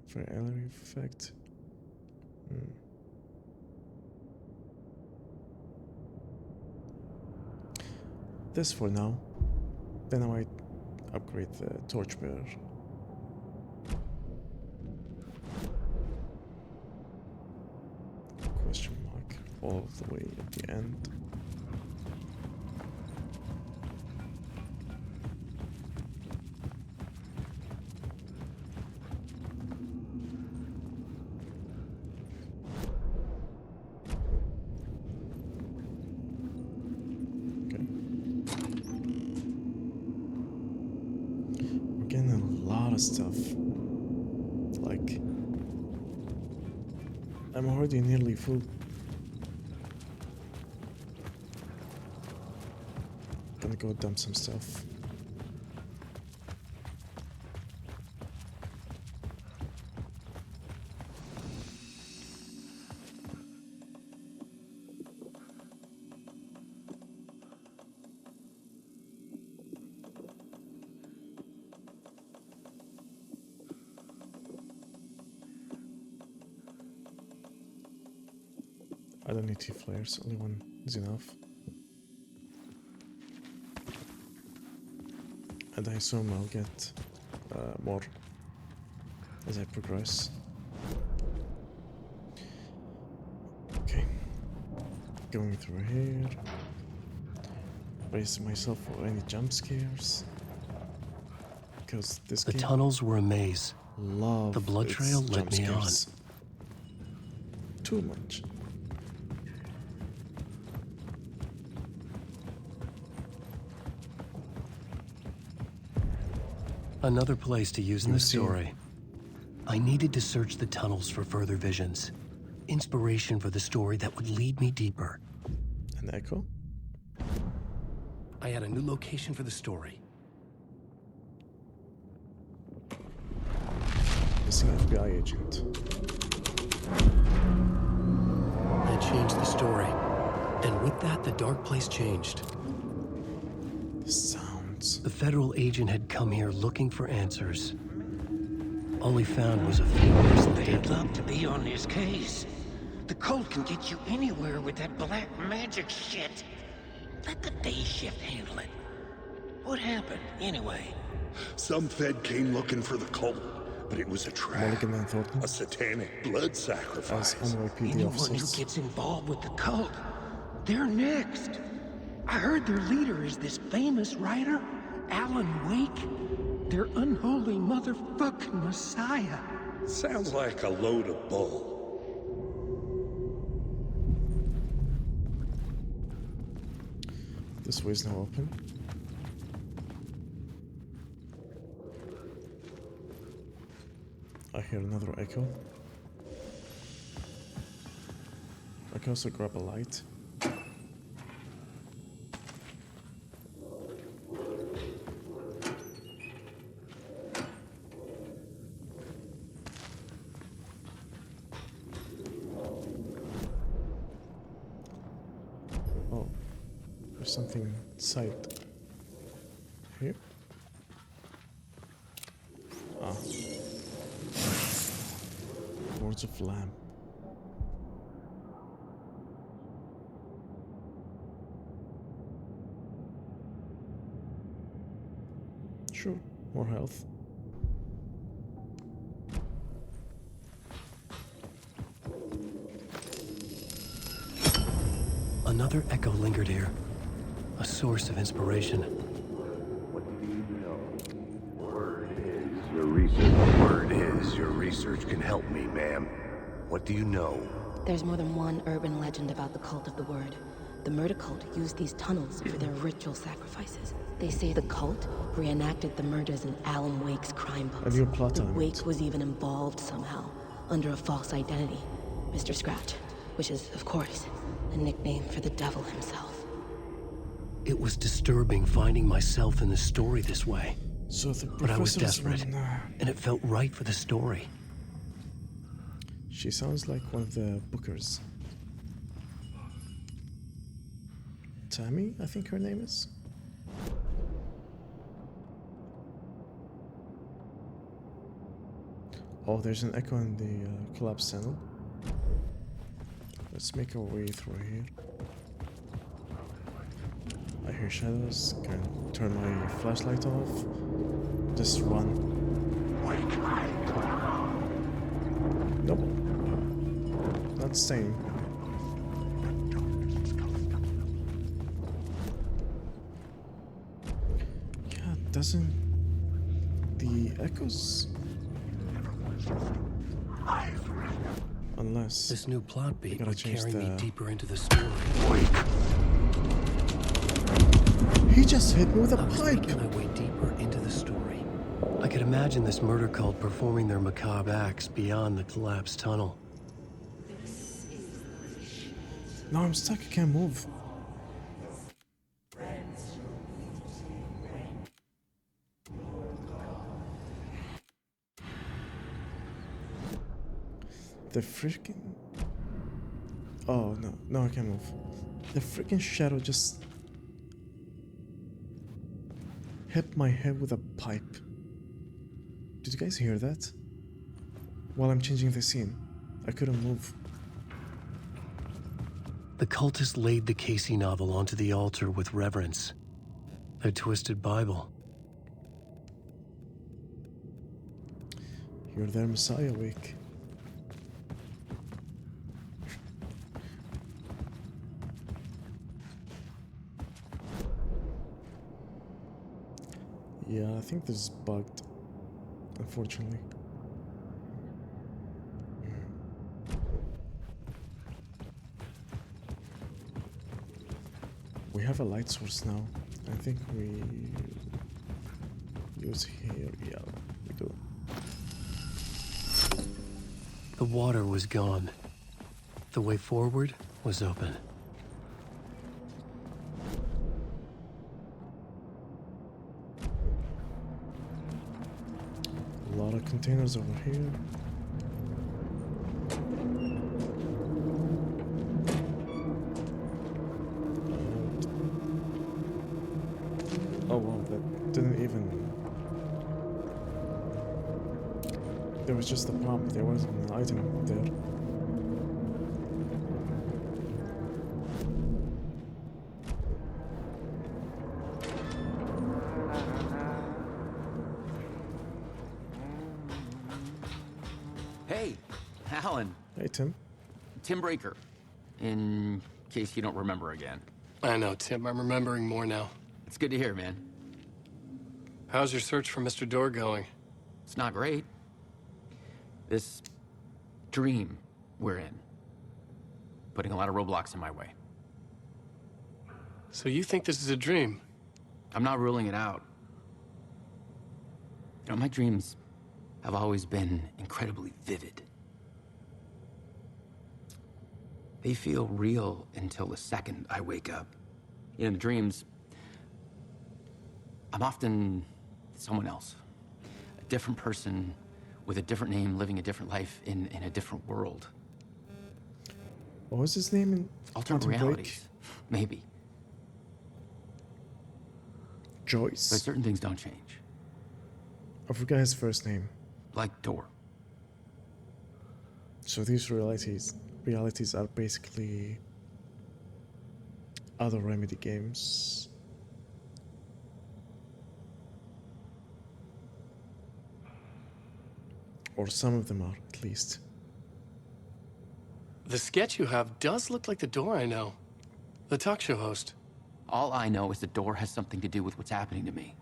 Speaker 1: For area effect. This for now. Then I might upgrade the torchbearer. Question mark all the way at the end. lot of stuff. Like, I'm already nearly full. Gonna go dump some stuff. I don't need 2 flares, only 1 is enough. And I assume I'll get more as I progress. Okay, going through here. Brace myself for any jump scares. Because this
Speaker 2: The
Speaker 1: game
Speaker 2: tunnels were a maze.
Speaker 1: love
Speaker 2: The blood
Speaker 1: its
Speaker 2: trail led
Speaker 1: jump
Speaker 2: me on.
Speaker 1: scares. Too much.
Speaker 2: Another place to use in the
Speaker 1: Museum.
Speaker 2: story. I needed to search the tunnels for further visions. Inspiration for the story that would lead me deeper.
Speaker 1: An echo?
Speaker 2: I had a new location for the story.
Speaker 1: Missing FBI agent.
Speaker 2: I changed the story. And with that, the dark place changed.
Speaker 1: The sounds.
Speaker 2: The federal agent had come here looking for answers. All he found was a few years
Speaker 7: But
Speaker 2: later.
Speaker 7: I'd love to be on this case. The cult can get you anywhere with that black magic shit. Let the day shift handle it. What happened, anyway?
Speaker 8: Some Fed came looking for the cult, but it was a trap.
Speaker 1: Mulligan and Thornton
Speaker 8: A satanic blood
Speaker 1: as
Speaker 8: sacrifice.
Speaker 1: NYPD
Speaker 7: Anyone who
Speaker 1: officers.
Speaker 7: gets involved with the cult, they're next. I heard their leader is this famous writer, Alan Wake. Their unholy motherfucking messiah.
Speaker 8: Sounds like a load of bull.
Speaker 1: This way is now open. I hear another echo. I can also grab a light. Oh, there's something inside here. Ah. Words of Lamb. Sure, more health.
Speaker 2: Another echo lingered here. A source of inspiration.
Speaker 5: What do you know? Word is your research can help me, ma'am. What do you know?
Speaker 9: There's more than one urban legend about the Cult of the Word. The murder cult used these tunnels for their ritual sacrifices. They say the cult reenacted the murders in Alan Wake's crime
Speaker 1: A
Speaker 9: books.
Speaker 1: new plot
Speaker 9: The
Speaker 1: element.
Speaker 9: Wake was even involved somehow, under a false identity. Mr. Scratch, which is, of course, a nickname for the devil himself.
Speaker 2: It was disturbing finding myself in the story this way.
Speaker 1: So the
Speaker 2: But I was
Speaker 1: professor's
Speaker 2: desperate,
Speaker 1: one,
Speaker 2: and it felt right for the story.
Speaker 1: she sounds like one of the bookers. Tammy, I think her name is. Oh, there's an echo in the collapsed tunnel. Let's make our way through here. I hear shadows. Can turn my flashlight off. Just run. Nope. Not staying. Yeah, doesn't the echoes? Unless
Speaker 2: This new plot beat
Speaker 1: gotta
Speaker 2: would
Speaker 1: change
Speaker 2: carry me
Speaker 1: the-
Speaker 2: deeper into the story.
Speaker 1: he just hit me with a
Speaker 2: I was
Speaker 1: pipe.
Speaker 2: making my way deeper into the story. I could imagine this murder cult performing their macabre acts beyond the collapsed tunnel.
Speaker 1: No, I'm stuck, I can't move. The freaking... Oh, no, I can't move. The freaking shadow just hit my head with a pipe. Did you guys hear that? While I'm changing the scene, I couldn't move.
Speaker 2: The cultists laid the Casey novel onto the altar with reverence. Their twisted Bible.
Speaker 1: You're their Messiah, Wake. Yeah, I think this is bugged, unfortunately. We have a light source now. I think we use here. Yeah, we do.
Speaker 2: The water was gone. The way forward was open.
Speaker 1: A lot of containers over here. Oh wow, that didn't even... There was just a prompt, there wasn't an item there.
Speaker 6: Hey, Alan.
Speaker 1: Hey Tim.
Speaker 6: Tim Breaker. In case you don't remember again.
Speaker 2: I know, Tim. I'm remembering more now.
Speaker 6: It's good to hear, man.
Speaker 2: How's your search for Mr. Door going?
Speaker 6: It's not great. This dream we're in, putting a lot of roadblocks in my way.
Speaker 2: So you think this is a dream?
Speaker 6: I'm not ruling it out. You know, my dreams have always been incredibly vivid. They feel real until the second I wake up. In the dreams, I'm often someone else. A different person with a different name, living a different life in a different world.
Speaker 1: What was his name in
Speaker 6: Alternate
Speaker 1: Quantum Break?
Speaker 6: realities, maybe.
Speaker 1: Joyce?
Speaker 6: But certain things don't change.
Speaker 1: I forgot his first name.
Speaker 6: Like Door.
Speaker 1: So these realities are basically other Remedy games. Or some of them are, at least.
Speaker 2: The sketch you have does look like the Door I know. The talk show host.
Speaker 6: All I know is the Door has something to do with what's happening to me.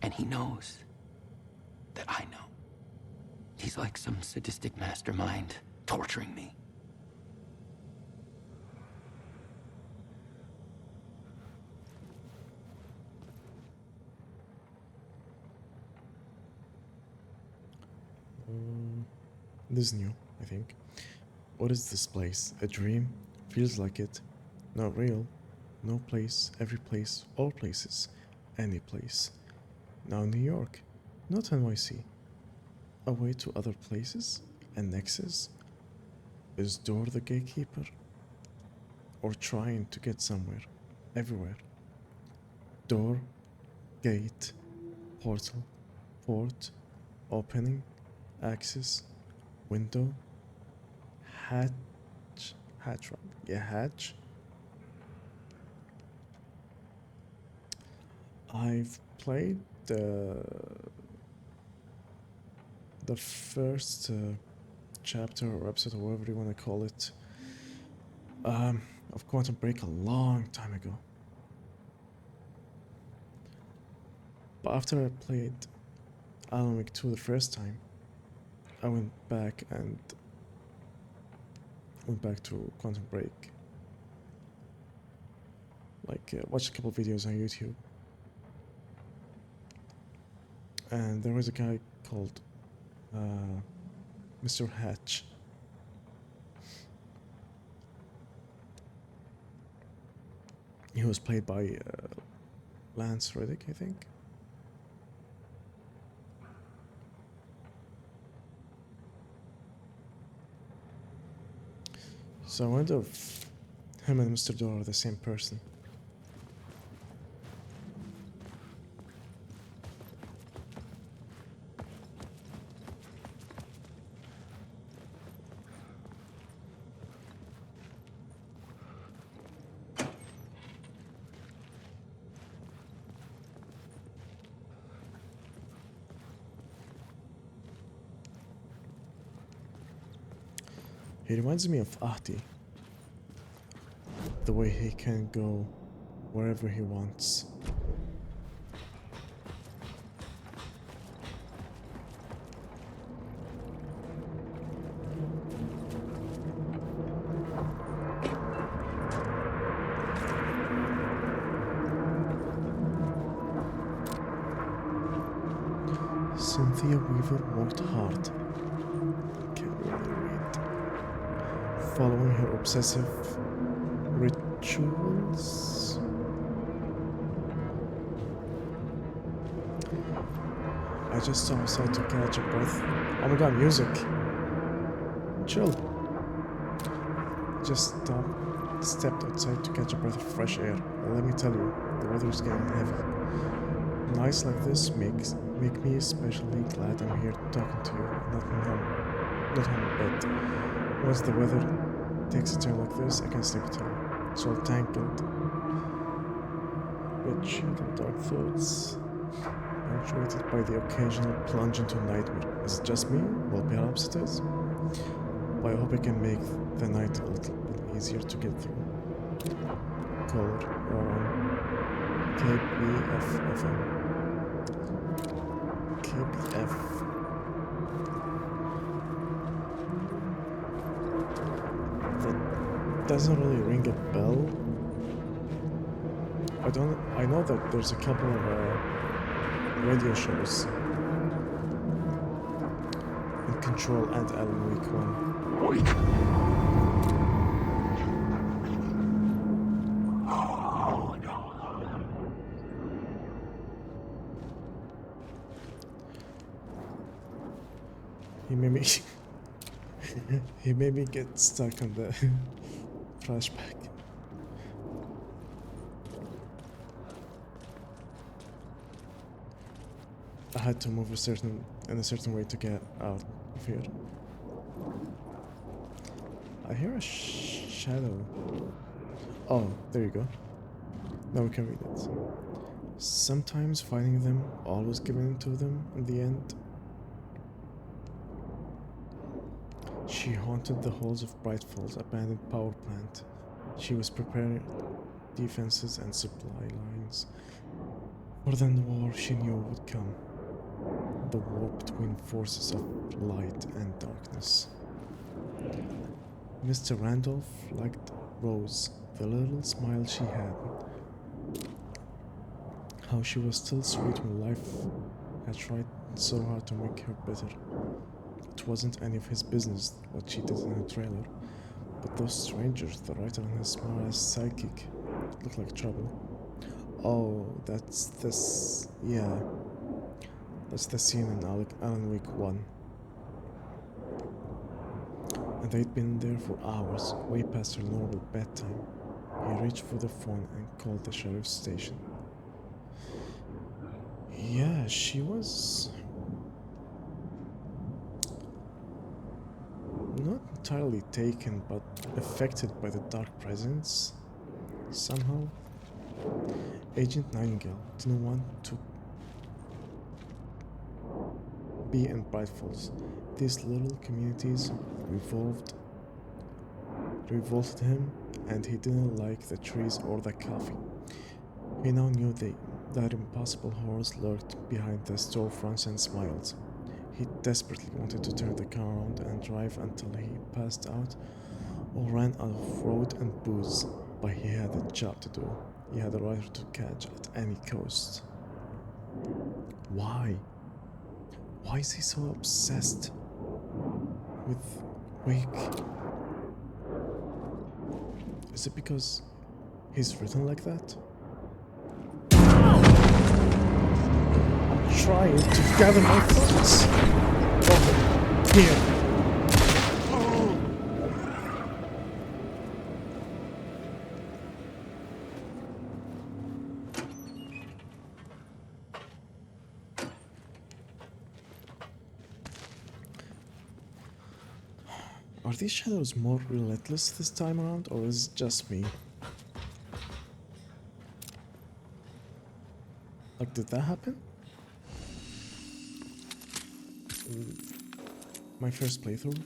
Speaker 6: And he knows that I know. He's like some sadistic mastermind torturing me.
Speaker 1: This is new, I think. What is this place? A dream? Feels like it. Not real. No place, every place, all places. Any place. Now New York, not NYC. A way to other places? Annexes? Is Door the gatekeeper? Or trying to get somewhere? Everywhere. Door, gate, portal, port, opening, access, window, hatch, right? Yeah, hatch. I've played the first chapter or episode or whatever you want to call it of Quantum Break a long time ago. But after I played Alan Wake 2 the first time, I went back to Quantum Break. Like, watched a couple videos on YouTube. And there was a guy called Mr. Hatch. He was played by Lance Reddick, I think. So I wonder if him and Mr. Door are the same person. He reminds me of Ahti. The way he can go wherever he wants. Cynthia Weaver worked hard. Can't really read. Following her obsessive rituals. I just saw outside to catch a breath. Oh my god, music! Chill. Just stepped outside to catch a breath of fresh air. And let me tell you, the weather is getting heavy. Nights like this make me especially glad I'm here talking to you, not on bed. Once the weather takes a turn like this, I can sleep at home. So tangled, bitchy and dark thoughts, punctuated by the occasional plunge into a nightmare. Is it just me? Well, perhaps it is. But I hope I can make the night a little bit easier to get through. Color, you're on KBF. KBF. That doesn't really ring a bell. I know that there's a couple of radio shows in Control and Alan Wake 1. He made me get stuck on the flashback. I had to move in a certain way to get out of here. I hear a shadow. Oh, there you go. Now we can read it. Sometimes finding them, always giving to them in the end. She haunted the halls of Bright Falls' abandoned power plant. She was preparing defenses and supply lines for the war she knew would come. The war between forces of light and darkness. Mr. Randolph liked Rose, the little smile she had. How she was still sweet when life had tried so hard to make her bitter. It wasn't any of his business what she did in her trailer, but those strangers, the writer and his smart-ass sidekick, looked like trouble. Oh, that's this. Yeah. That's the scene in Alan Wake 1. And they'd been there for hours, way past her normal bedtime. He reached for the phone and called the sheriff's station. Yeah, she was not entirely taken, but affected by the dark presence. Somehow, Agent Nightingale didn't want to be in Bright Falls. These little communities revolted him, and he didn't like the trees or the coffee. He now knew that impossible horrors lurked behind the storefronts and smiled. He desperately wanted to turn the car around and drive until he passed out or ran out of road and booze, but he had a job to do. He had a rider to catch at any cost. Why? Why is he so obsessed with Wake? Is it because he's written like that? I'm trying to gather my thoughts. Oh, here. Are these shadows more relentless this time around, or is it just me? Like, did that happen? My first playthrough?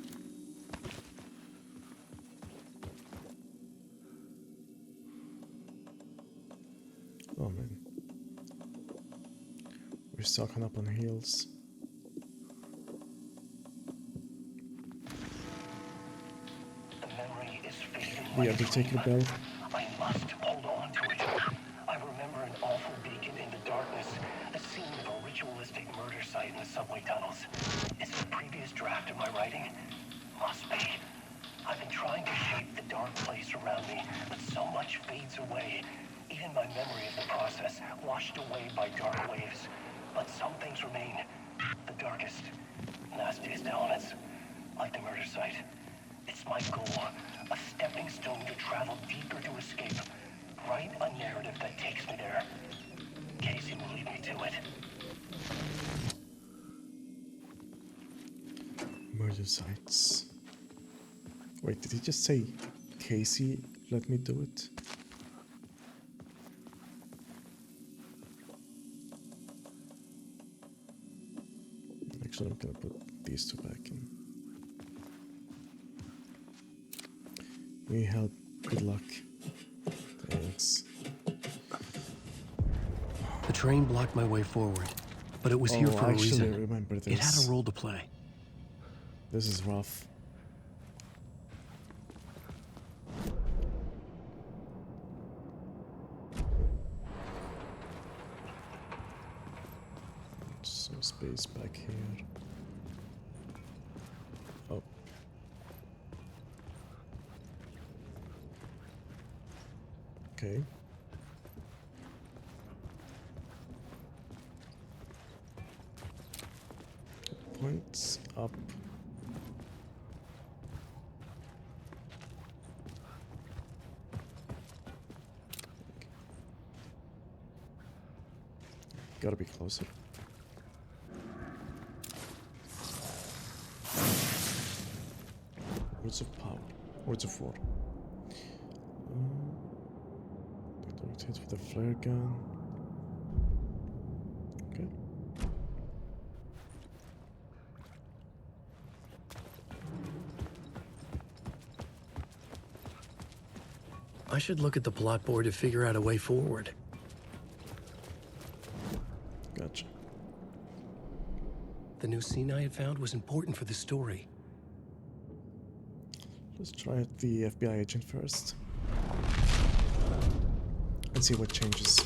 Speaker 1: Oh man. We're stocking up on heals. The Undertaker bell.
Speaker 4: I must hold on to it. I remember an awful beacon in the darkness, the scene of a ritualistic murder site in the subway tunnels. Is it a previous draft of my writing? Must be. I've been trying to shape the dark place around me, but so much fades away. Even my memory of the process, washed away by dark waves. But some things remain. The darkest, nastiest elements, like the murder site. It's my goal, a stepping stone to travel deeper to escape. Write a narrative that takes me there. Casey will lead me to it.
Speaker 1: Murder sites. Wait, did he just say Casey let me do it? Actually, I'm gonna put these two back in. We help. Good luck. Thanks.
Speaker 2: The train blocked my way forward, but it was here for a
Speaker 1: actually,
Speaker 2: reason.
Speaker 1: remember
Speaker 2: It had
Speaker 1: this.
Speaker 2: a role to play.
Speaker 1: This is rough. Some space back here. Oh. Okay. Points up. Gotta be closer. Words of power. Words of war. Hit with a flare gun. Okay.
Speaker 2: I should look at the plot board to figure out a way forward.
Speaker 1: Gotcha.
Speaker 2: The new scene I had found was important for the story.
Speaker 1: Let's try the FBI agent first. And see what changes.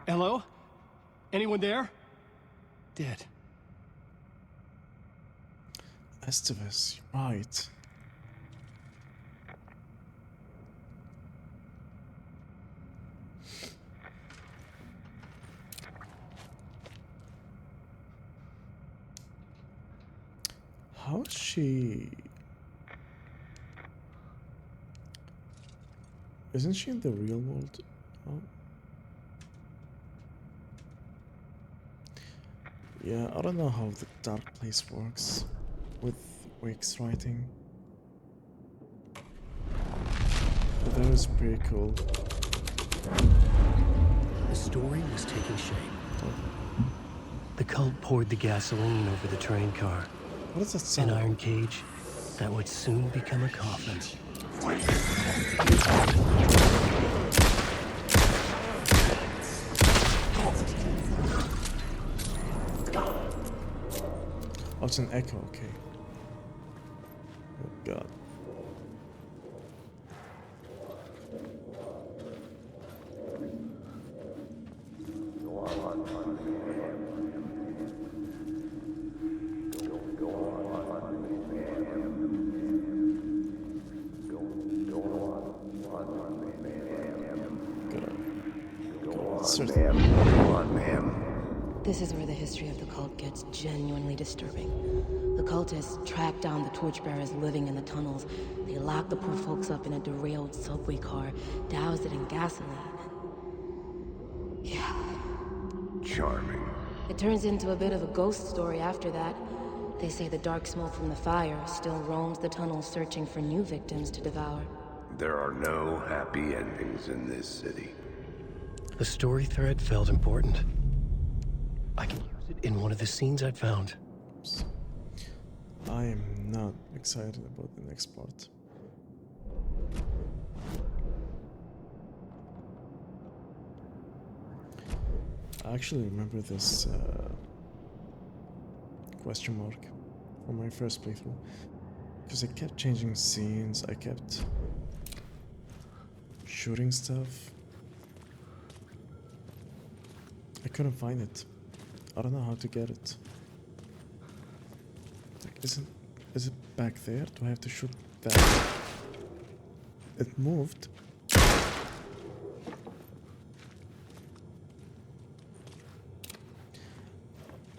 Speaker 2: Hello? Anyone there? Dead.
Speaker 1: Estevez, right. How is she? Isn't she in the real world? Oh. Yeah, I don't know how the dark place works with Wake's writing. But that was pretty cool.
Speaker 2: The story was taking shape. The cult poured the gasoline over the train car.
Speaker 1: What does that
Speaker 2: An
Speaker 1: sound?
Speaker 2: iron cage that would soon become a coffin.
Speaker 1: Oh, it's an echo, okay. Oh god.
Speaker 5: ma'am. Come on, ma'am.
Speaker 9: This is where the history of the cult gets genuinely disturbing. The cultists tracked down the torchbearers living in the tunnels. They locked the poor folks up in a derailed subway car, doused it in gasoline. Yeah.
Speaker 5: Charming.
Speaker 9: It turns into a bit of a ghost story after that. They say the dark smoke from the fire still roams the tunnels searching for new victims to devour.
Speaker 5: There are no happy endings in this city.
Speaker 2: The story thread felt important. I can use it in one of the scenes I'd found.
Speaker 1: I am not excited about the next part. I actually remember this question mark from my first playthrough, because I kept changing scenes, I kept shooting stuff. I couldn't find it. I don't know how to get it. Like, is it back there? Do I have to shoot that? It moved.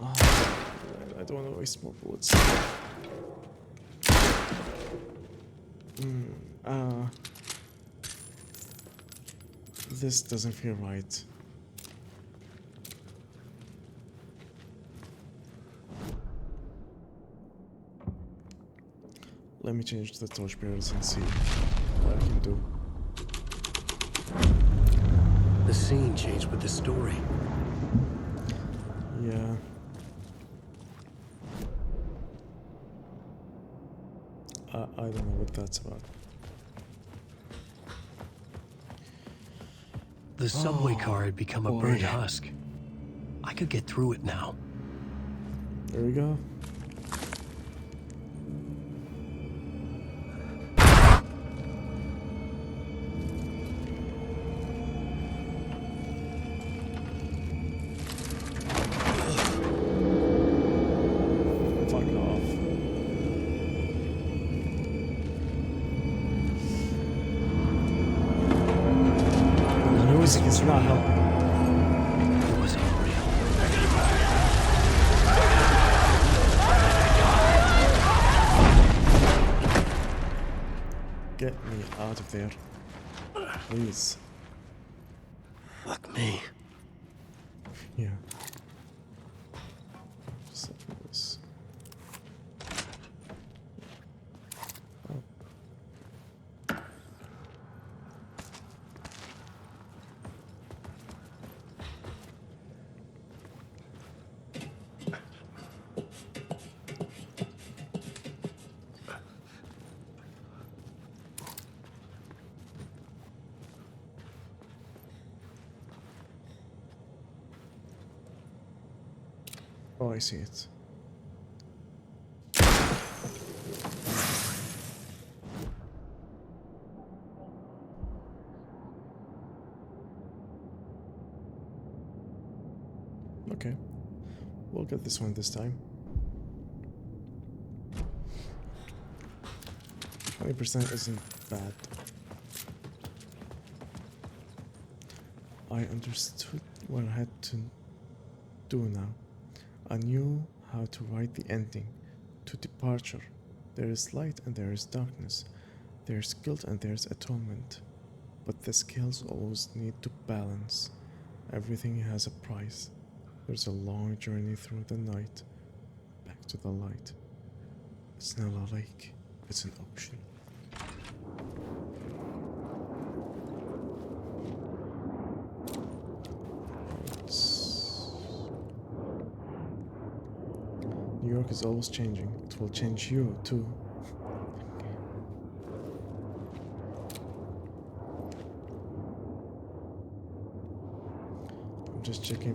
Speaker 1: Oh, I don't want to waste more bullets. This doesn't feel right. Let me change the torchbearers and see what I can do.
Speaker 2: The scene changed with the story.
Speaker 1: Yeah. I don't know what that's about.
Speaker 2: The subway car had become a burnt husk. I could get through it now.
Speaker 1: There we go. It's not helping.
Speaker 2: It was unreal.
Speaker 1: Get me out of there. Please.
Speaker 2: Fuck me.
Speaker 1: Yeah. Just like this. Oh. Oh, I see it. Okay, we'll get this one this time. 20% isn't bad. I understood what I had to do now. I knew how to write the ending to Departure. There is light and there is darkness. There is guilt and there is atonement. But the scales always need to balance. Everything has a price. There's a long journey through the night, back to the light. It's not a lake, it's an ocean. New York is always changing. It will change you too. I'm just checking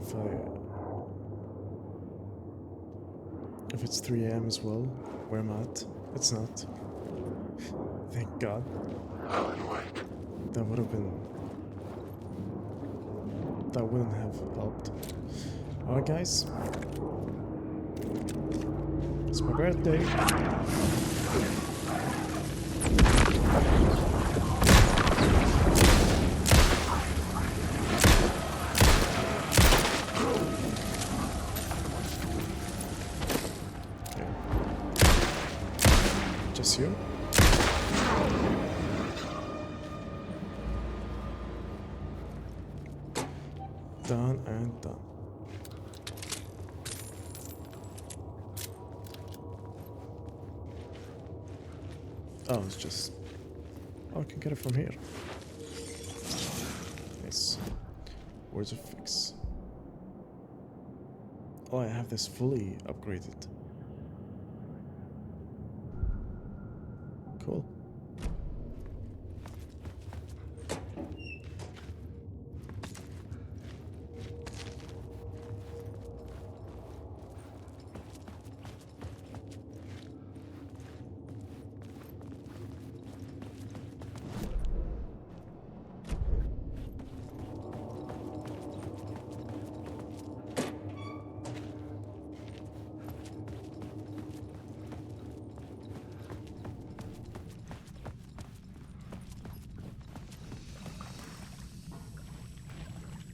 Speaker 1: if it's 3 AM as well, where I'm at. It's not. Thank God. That wouldn't have helped. Alright guys. It's my birthday. saves you. Done and done. Oh, it's just... Oh, I can get it from here. Nice. Where's the fix? Oh, I have this fully upgraded. Cool.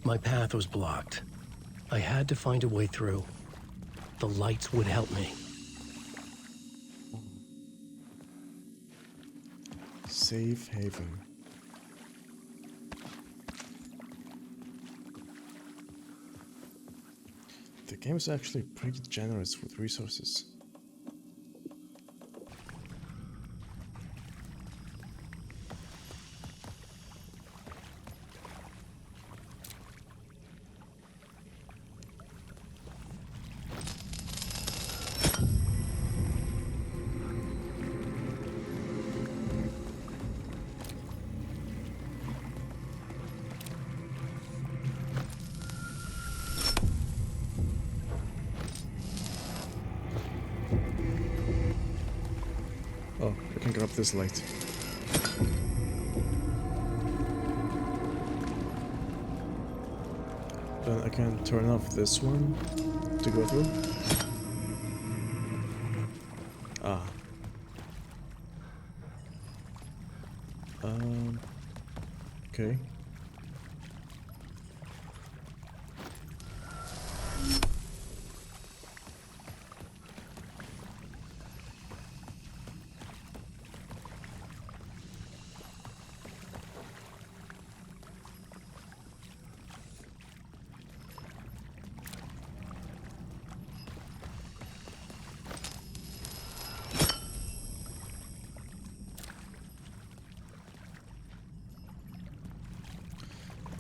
Speaker 2: My path was blocked. I had to find a way through. The lights would help me.
Speaker 1: Safe haven. The game is actually pretty generous with resources. Oh, I can grab this light. Then I can turn off this one to go through. Ah. Okay.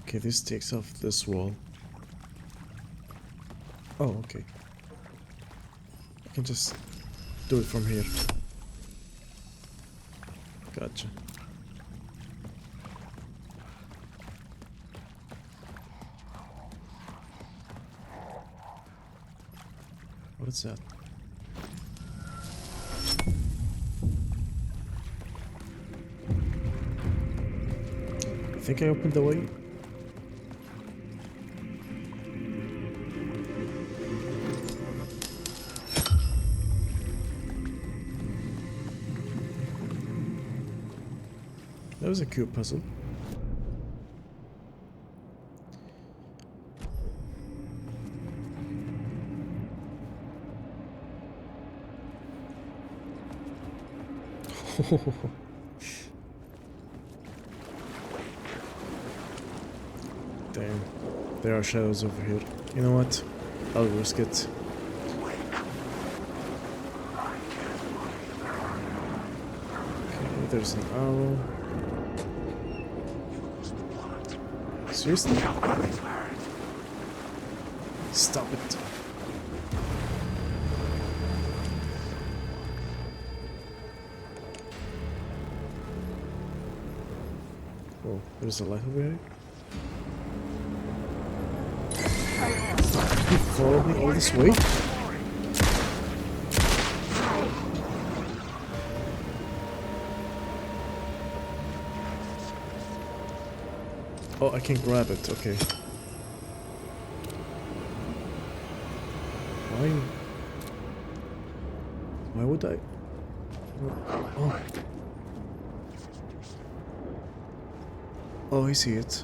Speaker 1: Okay, this takes off this wall. Oh, okay. I can just do it from here. Gotcha. What is that? I think I opened the way. That was a cute puzzle. Damn, there are shadows over here. You know what? I'll risk it. Okay, there's an arrow. Seriously? Stop it. Oh, there's a light over here. You followed me all this way? Oh, I can grab it, okay. Why would I? Oh. Oh, I see it.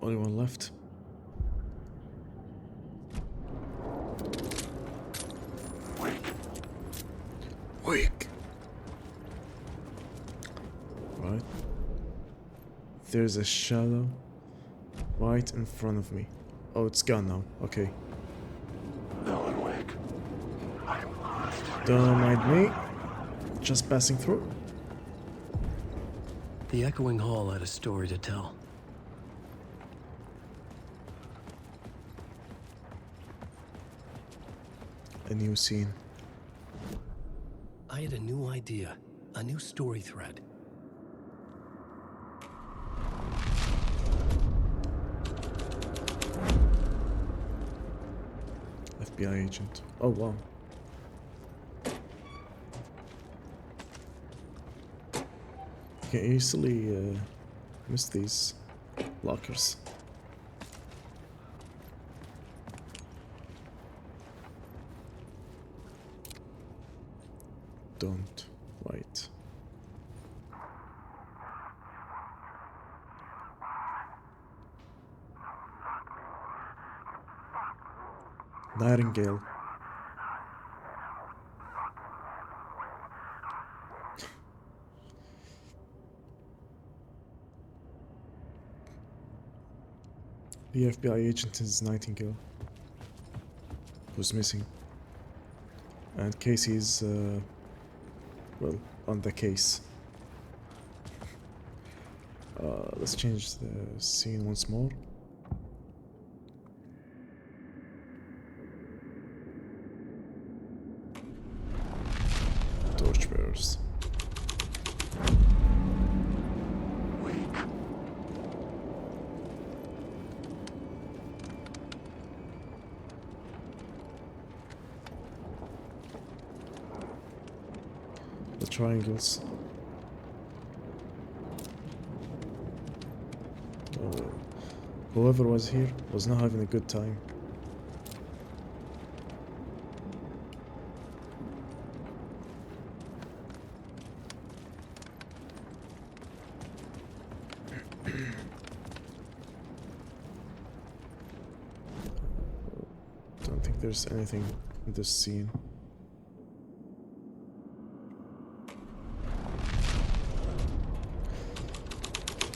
Speaker 1: Only There's a shadow right in front of me. Oh, it's gone now. Okay.
Speaker 8: Alan Wake. I'm lost.
Speaker 1: Don't mind me. Just passing through.
Speaker 2: The echoing hall had a story to tell.
Speaker 1: A new scene.
Speaker 2: I had a new idea, a new story thread.
Speaker 1: FBI agent. Oh, wow. You can easily miss these lockers. Don't write. Nightingale. The FBI agent is Nightingale, who's missing. And Casey's, well, on the case. Let's change the scene once more. Torchbearers. The triangles. Whoever was here was not having a good time. Don't think there's anything in this scene.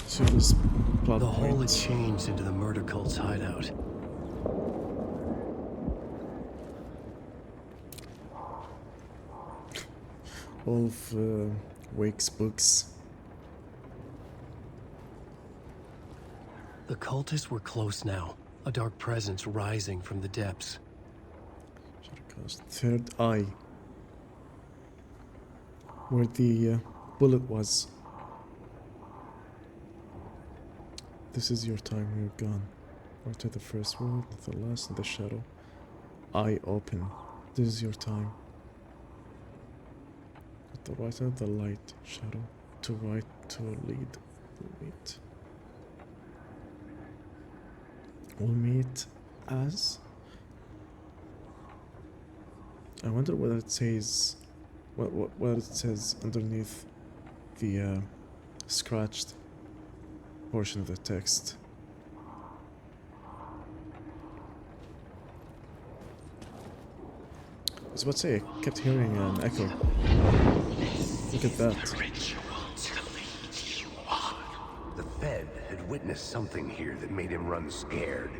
Speaker 1: So this plot
Speaker 2: The hall had
Speaker 1: point.
Speaker 2: changed into the murder cult's hideout.
Speaker 1: All of Wake's books.
Speaker 2: The cultists were close now, a dark presence rising from the depths.
Speaker 1: Third eye. Where the bullet was. This is your time, you're gone. Right to the first world, the last in the shadow. Eye open. This is your time. At the right of the light, shadow. To right, to lead. We'll meet. We'll meet as... I wonder what it says... What it says underneath the scratched portion of the text. I was about to say, I kept hearing an echo. Look at that.
Speaker 5: The Fed had witnessed something here that made him run scared.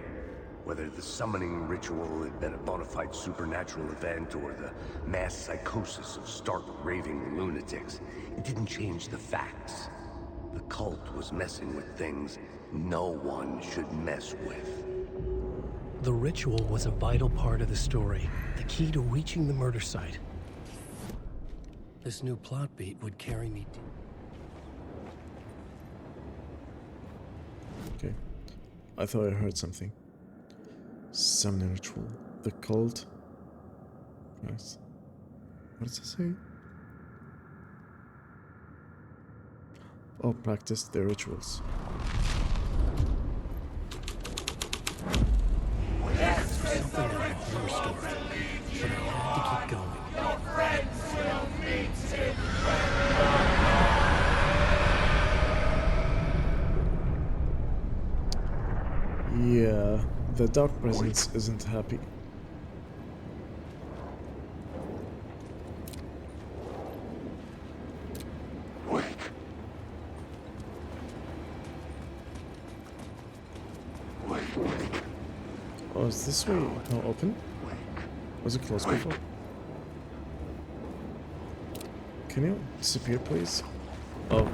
Speaker 5: Whether the summoning ritual had been a bona fide supernatural event or the mass psychosis of stark raving lunatics, it didn't change the facts. The cult was messing with things no one should mess with.
Speaker 2: The ritual was a vital part of the story, the key to reaching the murder site. This new plot beat would carry me
Speaker 1: Okay. I thought I heard something. Summoning ritual. The cult. Right. What does it say? Oh, practice their rituals.
Speaker 2: something of a horror story, but I had to keep going.
Speaker 1: Yeah, the dark presence isn't happy. Is this way now open? Was it closed before? Can you disappear, please? Oh,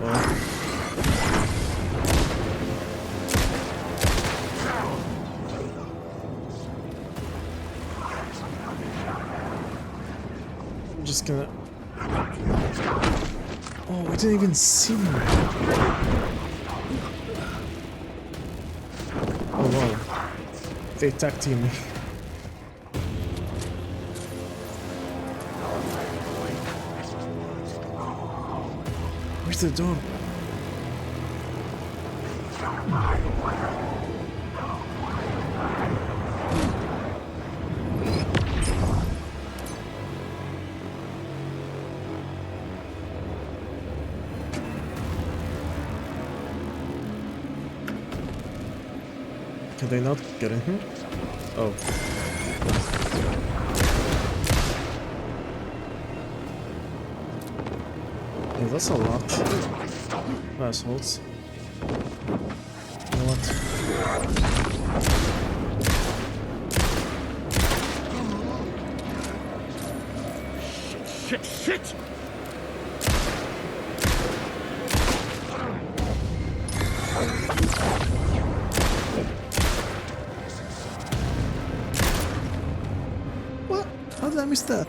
Speaker 1: I'm just gonna... Oh, I didn't even see me. Oh wow. They tag team me. Where's the door? Can they not get in here? Oh. Yeah, that's a lot. Assholes. You know what?
Speaker 7: Shit!
Speaker 1: What? How did I miss that?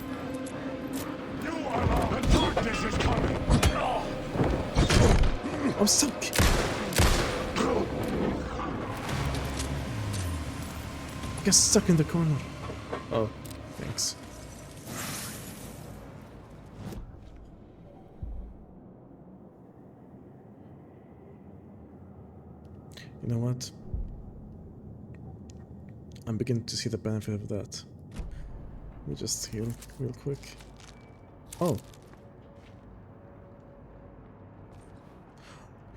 Speaker 1: I'm stuck. I got stuck in the corner. Oh, thanks. You know what? I'm beginning to see the benefit of that. Let me just heal real quick. Oh.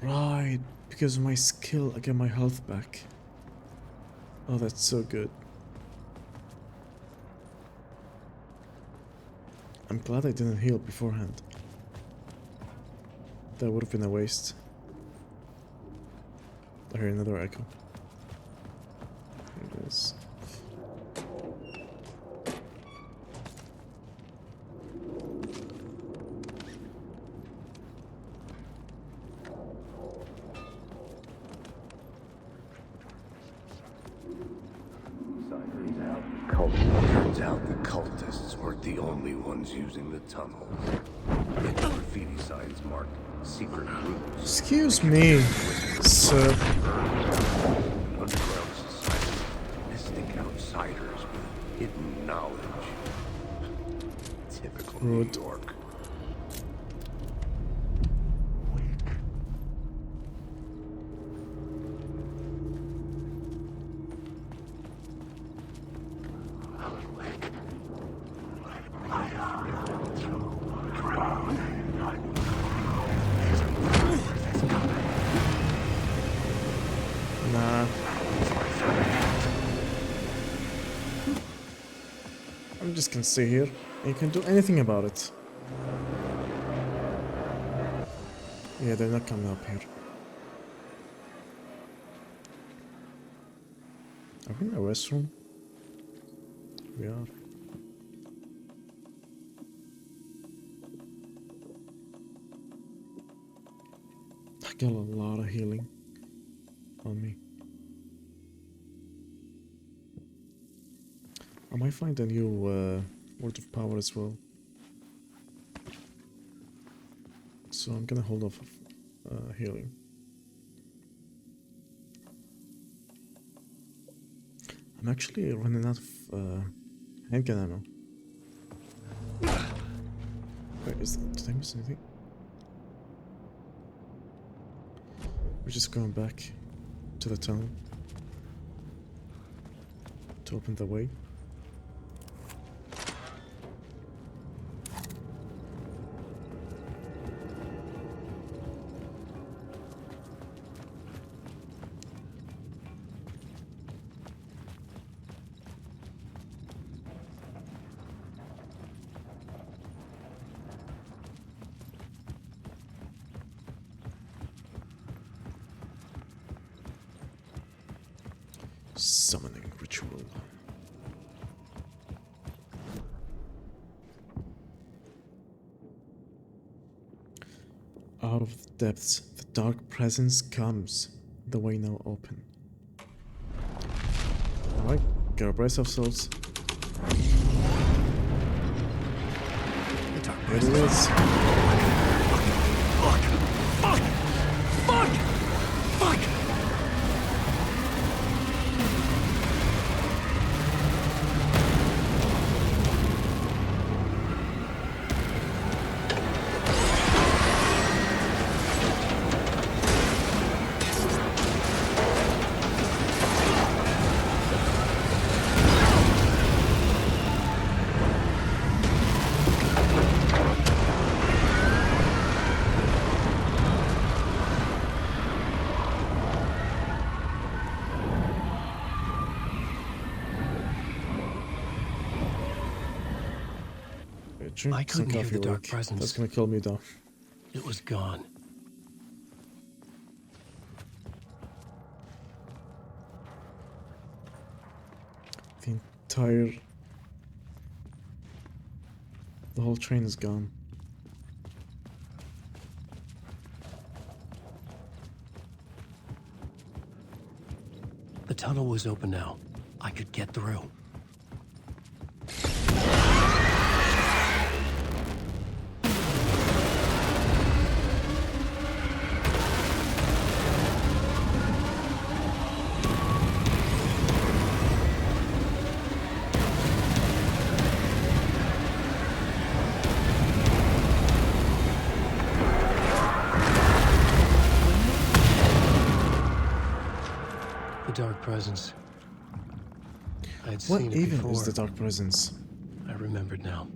Speaker 1: Right, because of my skill, I get my health back. Oh, that's so good. I'm glad I didn't heal beforehand. That would have been a waste. I hear another echo. Here it is.
Speaker 5: Turns out the cultists weren't the only ones using the tunnels. The graffiti signs marked secret groups.
Speaker 1: Excuse me, sir.
Speaker 5: Underground society, mystic outsiders with hidden knowledge. Typical New
Speaker 1: Rude.
Speaker 5: York.
Speaker 1: Nah. I'm just gonna stay here. And you can't do anything about it. Yeah, they're not coming up here. Are we in a restroom? We are. I got a lot of healing on me. I might find a new word of power as well. So I'm gonna hold off of healing. I'm actually running out of handgun ammo. Wait, did I miss anything? We're just going back to the tunnel to open the way. Summoning ritual. out of the depths, the dark presence comes. The way now open. Alright, gotta brace ourselves. There it is.
Speaker 2: I couldn't hear the dark presence.
Speaker 1: That's gonna kill me though.
Speaker 2: It was gone.
Speaker 1: The whole train is gone.
Speaker 2: The tunnel was open now. I could get through. Dark presence. I'd
Speaker 1: What
Speaker 2: seen it
Speaker 1: even
Speaker 2: before.
Speaker 1: is the dark presence?
Speaker 2: I remembered now.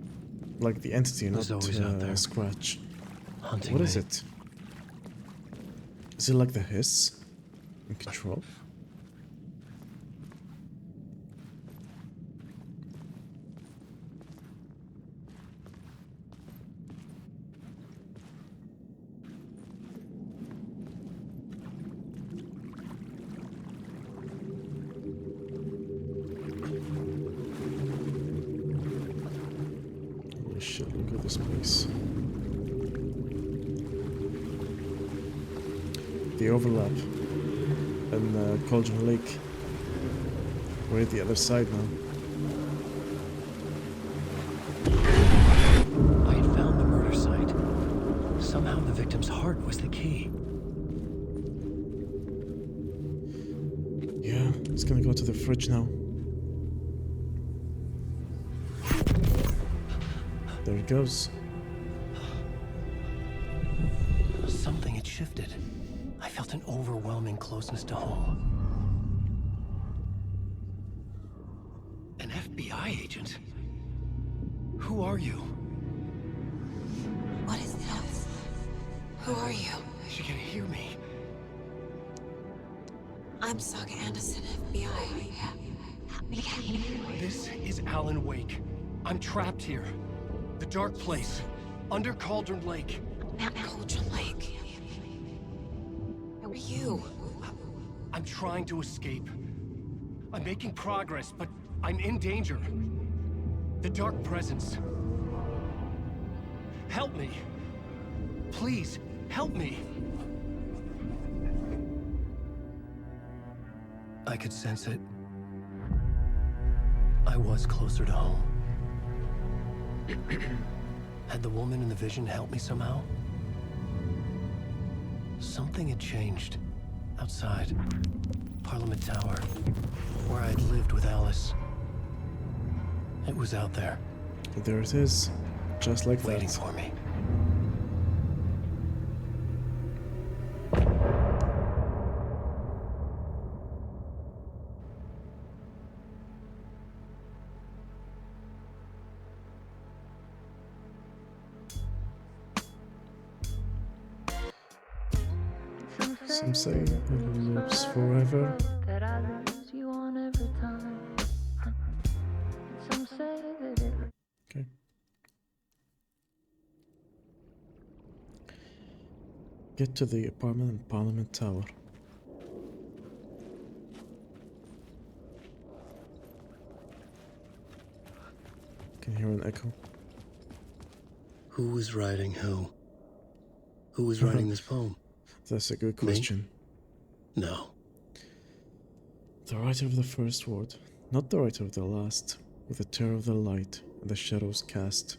Speaker 1: Like the entity,
Speaker 2: It
Speaker 1: not
Speaker 2: was always out there.
Speaker 1: Scratch.
Speaker 2: Hunting
Speaker 1: What
Speaker 2: me.
Speaker 1: is it? Is it like the hiss in Control? Holy shit, look at this place. The overlap and Cauldron Lake. We're at the other side now.
Speaker 2: I had found the murder site. Somehow the victim's heart was the key.
Speaker 1: Yeah, it's gonna go to the fridge now. There it goes.
Speaker 2: Something had shifted. I felt an overwhelming closeness to home. An FBI agent? Who are you?
Speaker 10: What is this? Who are you?
Speaker 2: She can hear me.
Speaker 10: I'm Saga Anderson, FBI.
Speaker 2: This is Alan Wake. I'm trapped here. The dark place. Under Cauldron Lake.
Speaker 10: Cauldron Lake. Who are you?
Speaker 2: I'm trying to escape. I'm making progress, but I'm in danger. The dark presence. Help me. Please, help me. I could sense it. I was closer to home. Had the woman in the vision helped me somehow? Something had changed. Outside. Parliament Tower. Where I'd lived with Alice. It was out there.
Speaker 1: There it is. Just like
Speaker 2: waiting
Speaker 1: that.
Speaker 2: for me.
Speaker 1: Some say it lives forever.
Speaker 11: That I lose you on every time. Some say that it.
Speaker 1: Okay. Get to the apartment in Parliament Tower. Can hear an echo.
Speaker 2: Who was writing who? Who was writing this poem?
Speaker 1: That's a good
Speaker 2: Me?
Speaker 1: question.
Speaker 2: No.
Speaker 1: The writer of the first word, not the writer of the last, with the terror of the light and the shadows cast.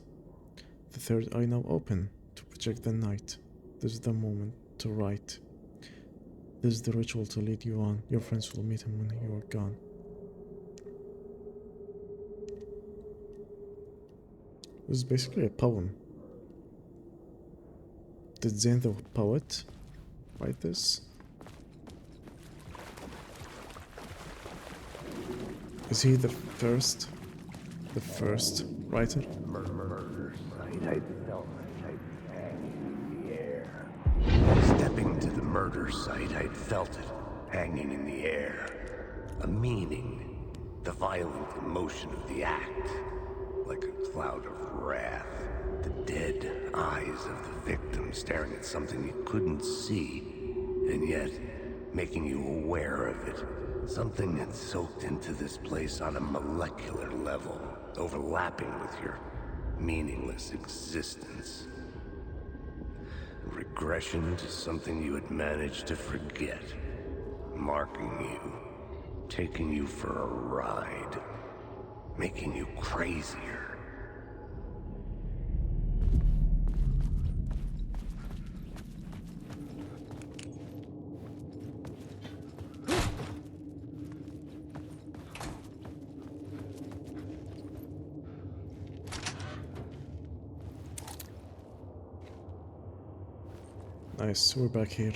Speaker 1: The third eye now open to project the night. This is the moment to write. This is the ritual to lead you on. Your friends will meet him when you are gone. This is basically a poem. Did Zane the poet write this? Is he the first writer?
Speaker 5: Stepping to the murder site, I'd felt it hanging in the air. A meaning, the violent emotion of the act, like a cloud of wrath. The dead eyes of the victim staring at something you couldn't see, and yet making you aware of it. Something had soaked into this place on a molecular level, overlapping with your meaningless existence. Regression to something you had managed to forget, marking you, taking you for a ride, making you crazier.
Speaker 1: Nice, we're back here.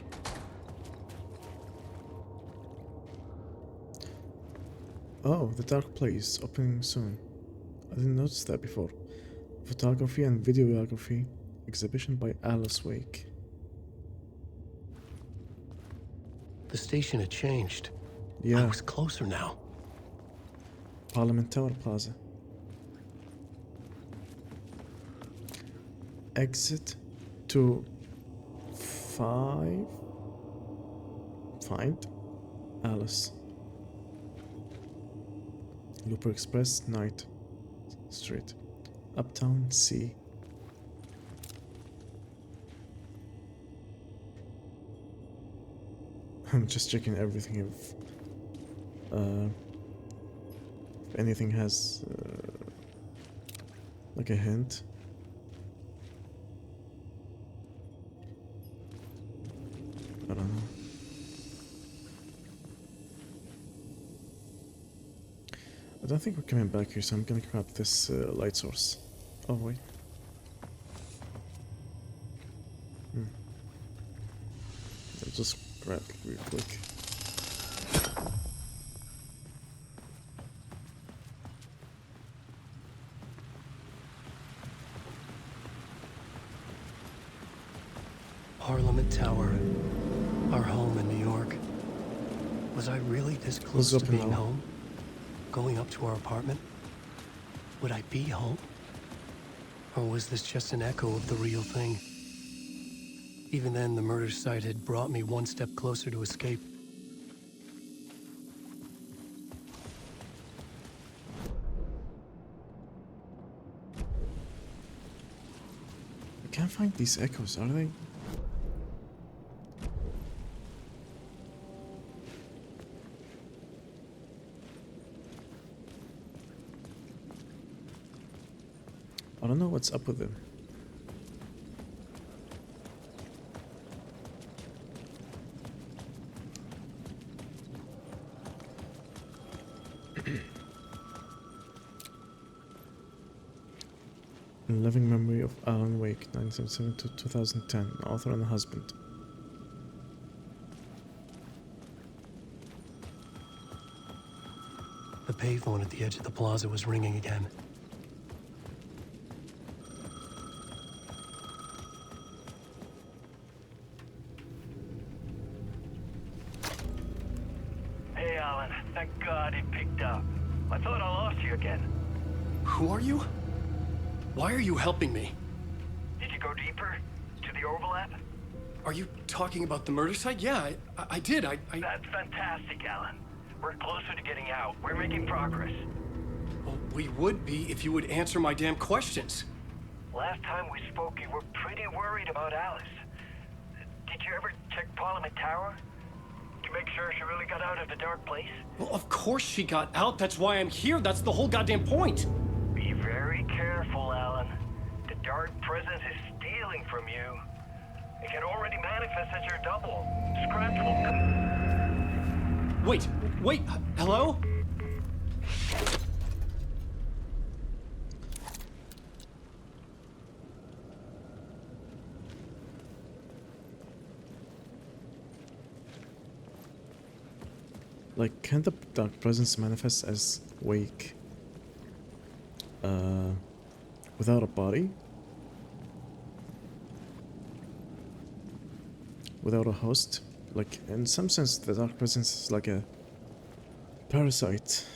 Speaker 1: Oh, the Dark Place, opening soon. I didn't notice that before. Photography and videography exhibition by Alice Wake.
Speaker 2: The station had changed.
Speaker 1: Yeah.
Speaker 2: I was closer now.
Speaker 1: Parliament Tower Plaza. Exit to find Alice. Looper Express, Night Street. Uptown C. I'm just checking everything if anything has like a hint. I don't know. I don't think we're coming back here, so I'm gonna grab this light source. Oh wait. I'll just grab it real quick.
Speaker 2: Parliament Tower. Our home in New York. Was I really this close to being home? Going up to our apartment? Would I be home? Or was this just an echo of the real thing? Even then, the murder site had brought me one step closer to escape.
Speaker 1: I can't find these echoes, are they? I don't know what's up with them. In living memory of Alan Wake, 1977 to 2010, author and husband.
Speaker 2: The payphone at the edge of the plaza was ringing again.
Speaker 3: Hey, Alan. Thank God it picked up. I thought I lost you again.
Speaker 2: Who are you? Why are you helping me?
Speaker 3: Did you go deeper? To the overlap?
Speaker 2: Are you talking about the murder site? Yeah, I did.
Speaker 3: That's fantastic, Alan. We're closer to getting out. We're making progress.
Speaker 2: Well, we would be if you would answer my damn questions.
Speaker 3: Last time we spoke, you were pretty worried about Alice. you ever check Parliament Tower? To make sure she really got out of the dark place?
Speaker 2: Well, of course she got out. That's why I'm here. That's the whole goddamn point.
Speaker 3: Be very careful, Alan. The dark presence is stealing from you. It can already manifest as your double. Scratch will come.
Speaker 2: Wait, hello?
Speaker 1: Like, can the dark presence manifest as Wake without a body? Without a host? Like, in some sense, the dark presence is like a parasite.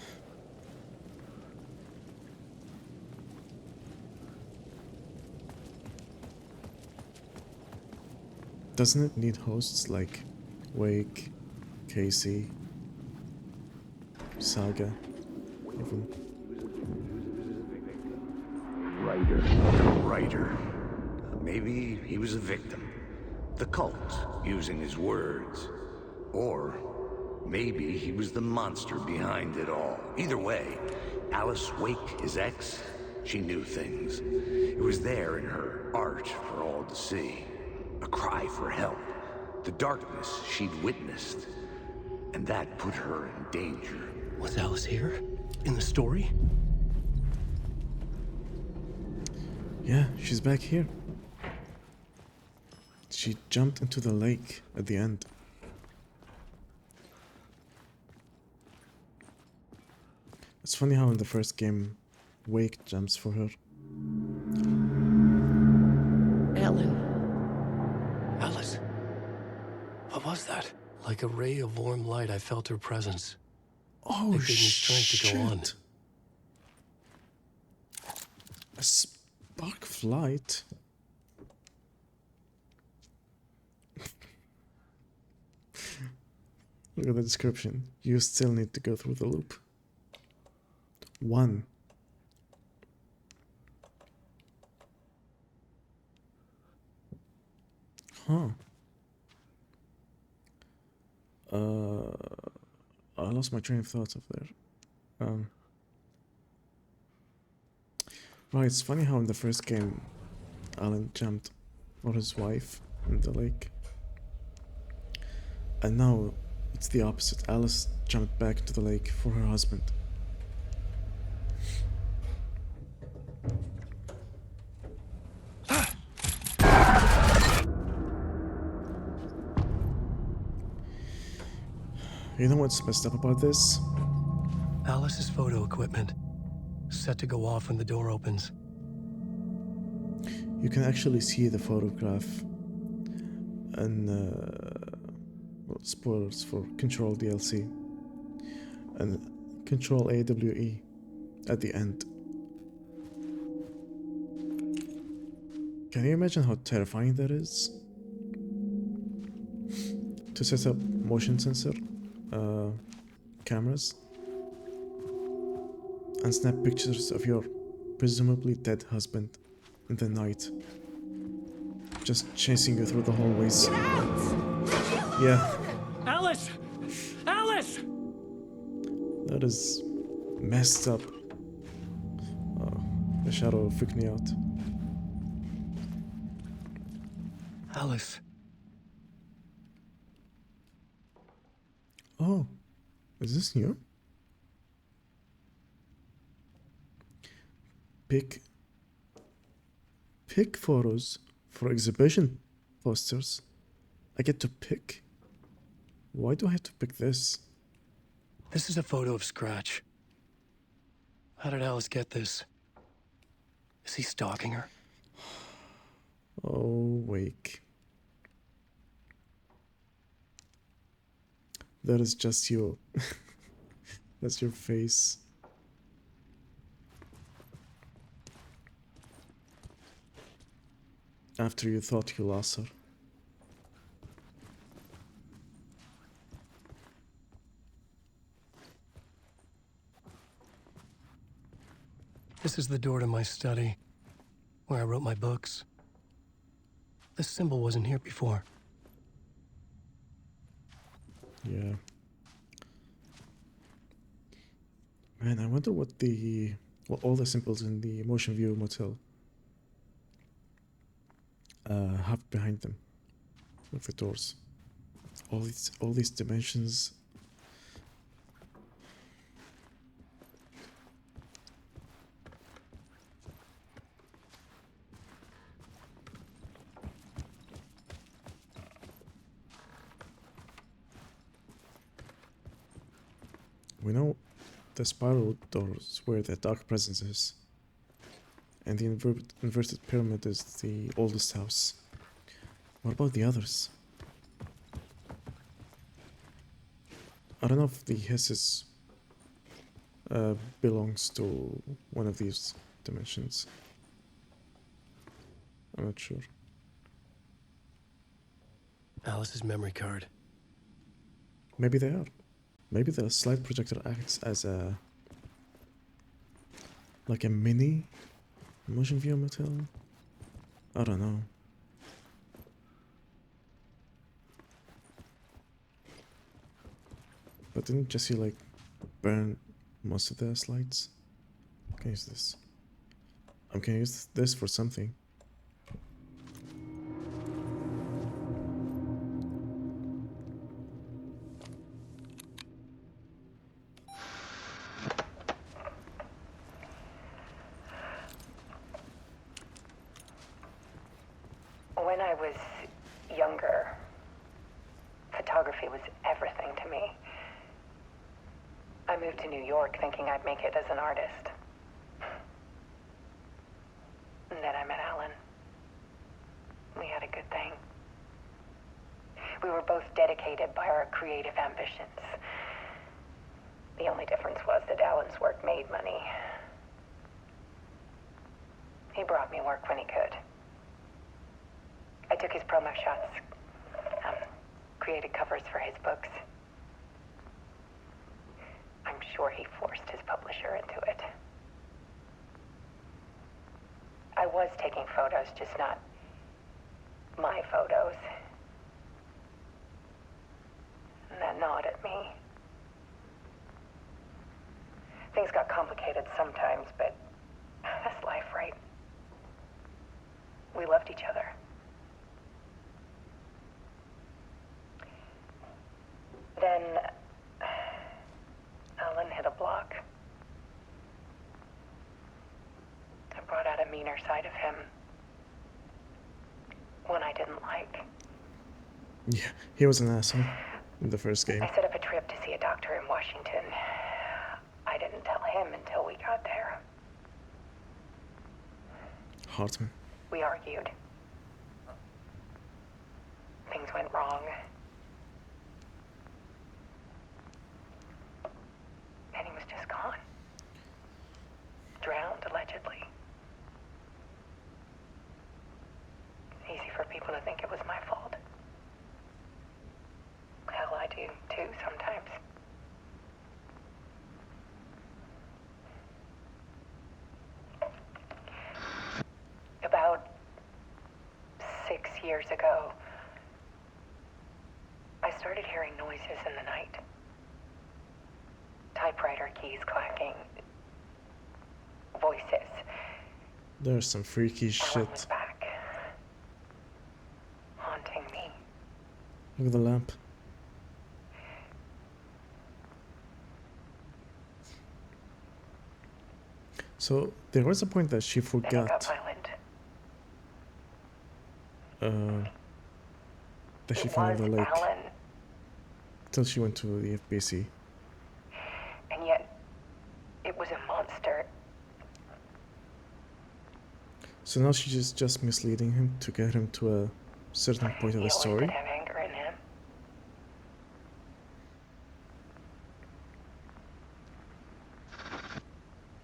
Speaker 1: Doesn't it need hosts like Wake, Casey, Saga, even?
Speaker 5: Writer. Maybe he was a victim. The cult, using his words. Or maybe he was the monster behind it all. Either way, Alice Wake, his ex, she knew things. It was there in her art for all to see. A cry for help. The darkness she'd witnessed. And that put her in danger.
Speaker 2: Was Alice here? In the story?
Speaker 1: Yeah, she's back here. She jumped into the lake at the end. It's funny how in the first game, Wake jumps for her.
Speaker 7: Alan.
Speaker 2: Alice. What was that? Like a ray of warm light, I felt her presence.
Speaker 1: Oh,
Speaker 2: it gave me strength to go on.
Speaker 1: A spark flight? Look at the description. You still need to go through the loop. 1. Huh. I lost my train of thoughts up there. Right, it's funny how in the first game, Alan jumped for his wife in the lake. And now it's the opposite. Alice jumped back into the lake for her husband. You know what's messed up about this?
Speaker 2: Alice's photo equipment. Set to go off when the door opens.
Speaker 1: You can actually see the photograph and well, spoilers for Control DLC and Control AWE at the end. Can you imagine how terrifying that is? To set up motion sensor cameras and snap pictures of your presumably dead husband in the night, just chasing you through the hallways. Yeah.
Speaker 2: Alice! Alice!
Speaker 1: That is messed up. The shadow freaked me out.
Speaker 2: Alice.
Speaker 1: Oh, is this new? Pick photos for exhibition posters. I get to pick. Why do I have to pick this?
Speaker 2: This is a photo of Scratch. How did Alice get this? Is he stalking her?
Speaker 1: Oh, Wake. That is just you. That's your face. After you thought you lost her.
Speaker 2: This is the door to my study, where I wrote my books. This symbol wasn't here before.
Speaker 1: Yeah. Man, I wonder what all the symbols in the motion view motel have behind them with the doors. All these dimensions. We know the spiral doors where the dark presence is, and the inverted pyramid is the oldest house. What about the others? I don't know if the hisses belongs to one of these dimensions. I'm not sure.
Speaker 2: Alice's memory card.
Speaker 1: Maybe they are. Maybe the slide projector acts as like a mini motion view motel. I don't know. But didn't Jesse like burn most of the slides? Can I use this? I'm gonna use this for something.
Speaker 12: When I was younger, photography was everything to me. I moved to New York thinking I'd make it as an artist. And then I met Alan. We had a good thing. We were both dedicated by our creative ambitions. The only difference was that Alan's work made money. He brought me work when he could. I took his promo shots, created covers for his books. I'm sure he forced his publisher into it. I was taking photos, just not my photos. And that gnawed at me. Things got complicated sometimes, but that's life, right? We loved each other. Then Alan hit a block. I brought out a meaner side of him. One I didn't like.
Speaker 1: Yeah, he was an asshole in the first game.
Speaker 12: I set up a trip to see a doctor in Washington. I didn't tell him until we got there.
Speaker 1: Hartman.
Speaker 12: We argued. Things went wrong. And he was just gone. Drowned, allegedly. Easy for people to think it was my fault. Hell, I do too sometimes. About 6 years ago, I started hearing noises in the night. Typewriter keys clacking. Voices.
Speaker 1: There's some freaky
Speaker 12: Alan
Speaker 1: shit.
Speaker 12: was back. Haunting me.
Speaker 1: Look at the lamp. So there was a point that she
Speaker 12: Then it got
Speaker 1: forgot
Speaker 12: violent.
Speaker 1: that she
Speaker 12: It
Speaker 1: found
Speaker 12: was
Speaker 1: the lake
Speaker 12: Alan,
Speaker 1: till she went to the FBC.
Speaker 12: and yet it was a monster.
Speaker 1: So now she's just misleading him to get him to a certain point of
Speaker 12: He
Speaker 1: the
Speaker 12: always
Speaker 1: story.
Speaker 12: did have anger in him.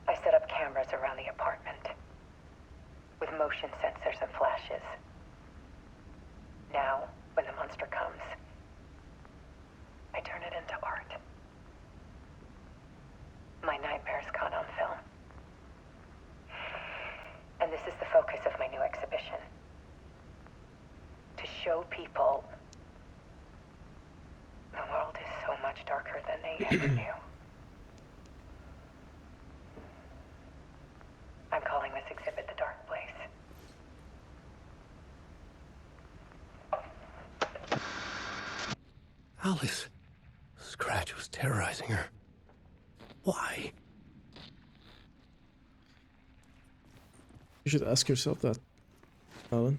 Speaker 12: I set up cameras around the apartment with motion sensors and flashes. Now, when the monster comes, I turn it into art. My nightmares caught on film. And this is the focus of my new exhibition. To show people the world is never knew. I'm calling this exhibit The Dark Place.
Speaker 2: Alice. Scratch was terrorizing her. Why?
Speaker 1: You should ask yourself that, Alan.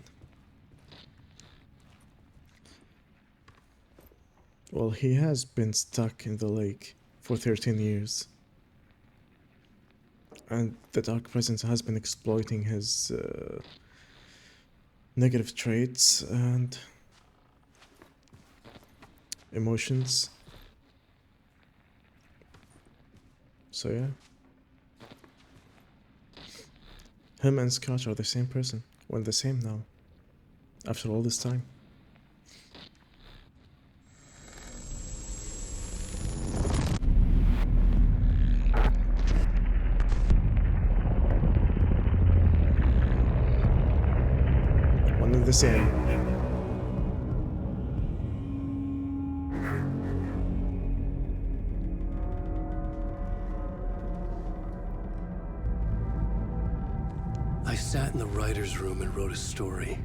Speaker 1: Well, he has been stuck in the lake for 13 years. And the Dark Presence has been exploiting his negative traits and emotions. So yeah. Him and Scratch are the same person. Well, the same now. After all this time. One and the same.
Speaker 2: I sat in the writer's room and wrote a story.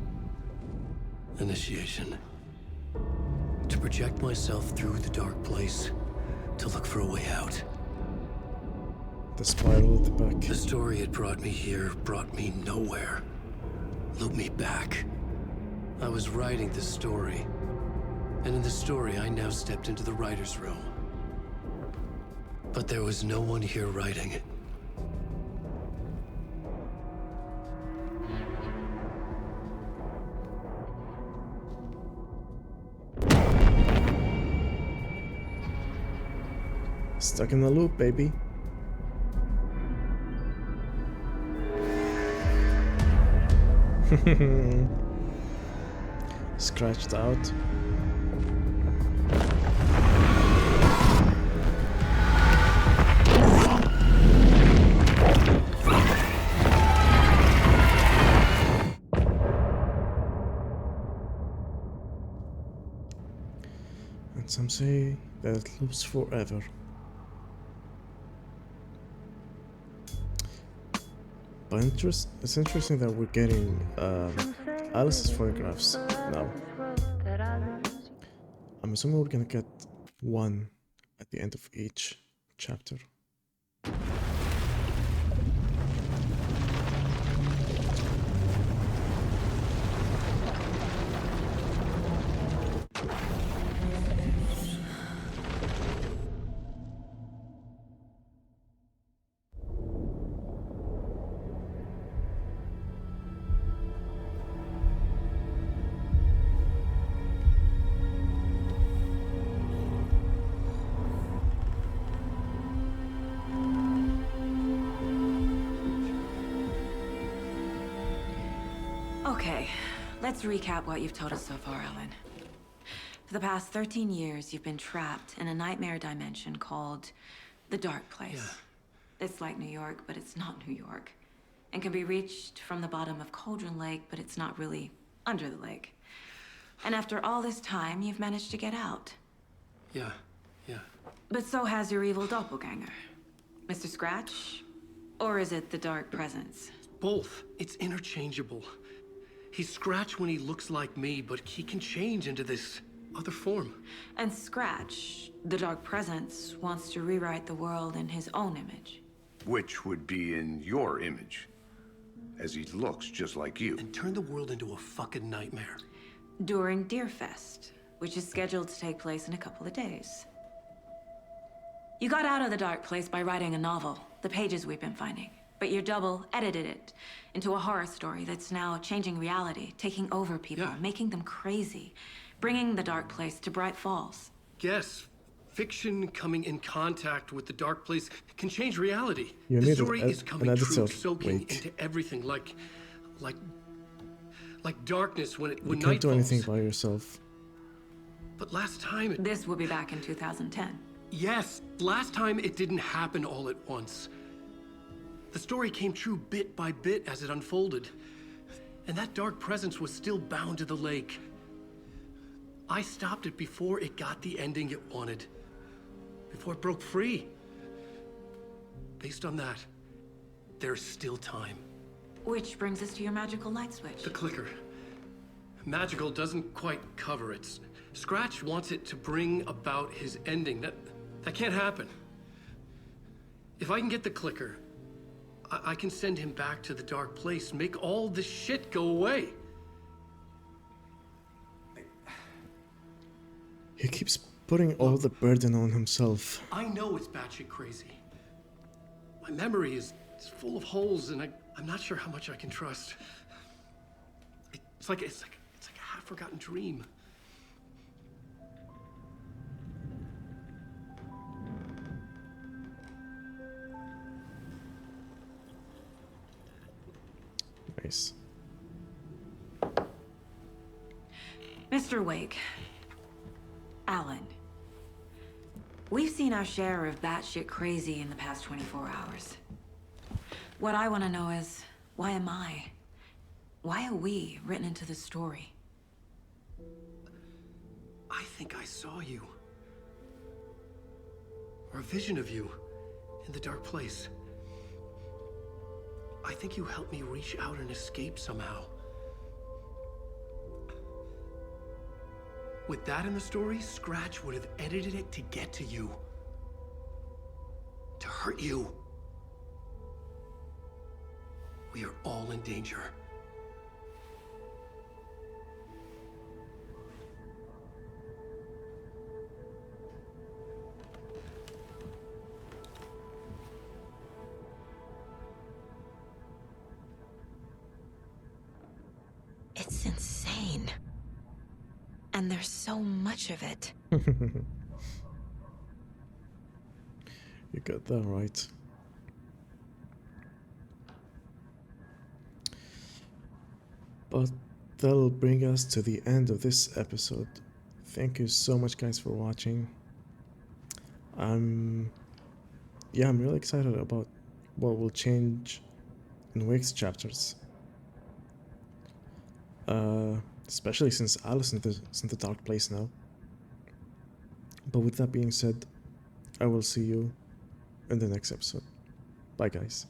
Speaker 2: Initiation. To project myself through the dark place, to look for a way out.
Speaker 1: The spiral at the back.
Speaker 2: The story had brought me here, brought me nowhere. Looped me back. I was writing the story. And in the story, I now stepped into the writer's room. But there was no one here writing it.
Speaker 1: Stuck in the loop, baby. Scratched out. And some say that it loops forever. But it's interesting that we're getting Alice's photographs now. I'm assuming we're gonna get one at the end of each chapter.
Speaker 13: Okay, let's recap what you've told us so far, Alan. For the past 13 years, you've been trapped in a nightmare dimension called the Dark Place.
Speaker 2: Yeah.
Speaker 13: It's like New York, but it's not New York. And can be reached from the bottom of Cauldron Lake, but it's not really under the lake. And after all this time, you've managed to get out.
Speaker 2: Yeah.
Speaker 13: But so has your evil doppelganger. Mr. Scratch? Or is it the Dark Presence?
Speaker 2: Both. It's interchangeable. He's Scratch when he looks like me, but he can change into this other form.
Speaker 13: And Scratch, the Dark Presence, wants to rewrite the world in his own image.
Speaker 5: Which would be in your image, as he looks just like you.
Speaker 2: And turn the world into a fucking nightmare.
Speaker 13: During Deerfest, which is scheduled to take place in a couple of days. You got out of the Dark Place by writing a novel, the pages we've been finding. But your double edited it into a horror story that's now changing reality, taking over people, making them crazy, bringing the Dark Place to Bright Falls.
Speaker 2: Yes, fiction coming in contact with the Dark Place can change reality.
Speaker 1: You
Speaker 2: The story is coming true, soaking
Speaker 1: Wake.
Speaker 2: into everything, like darkness when
Speaker 1: You
Speaker 2: night
Speaker 1: can't do
Speaker 2: falls.
Speaker 1: anything by yourself.
Speaker 2: But last time
Speaker 13: This will be back in 2010.
Speaker 2: Yes, last time it didn't happen all at once. The story came true bit by bit as it unfolded. And that dark presence was still bound to the lake. I stopped it before it got the ending it wanted. before it broke free. Based on that, there's still time.
Speaker 13: Which brings us to your magical light switch.
Speaker 2: The clicker. Magical doesn't quite cover it. Scratch wants it to bring about his ending. That can't happen. If I can get the clicker, I can send him back to the dark place, make all this shit go away.
Speaker 1: He keeps putting all the burden on himself.
Speaker 2: I know it's batshit crazy. My memory is full of holes, and I'm not sure how much I can trust. It's like a half-forgotten dream.
Speaker 1: Nice.
Speaker 13: Mr. Wake. Alan. We've seen our share of batshit crazy in the past 24 hours. What I want to know is, why am I? Why are we written into the story?
Speaker 2: I think I saw you. Or a vision of you in the dark place. I think you helped me reach out and escape somehow. With that in the story, Scratch would have edited it to get to you. To hurt you. We are all in danger.
Speaker 10: It's insane. And there's so much of it.
Speaker 1: You got that right. But that'll bring us to the end of this episode. Thank you so much, guys, for watching. I'm really excited about what will change in Wake's chapters. Especially since Alice is in the dark place now. But with that being said, I will see you in the next episode. Bye, guys.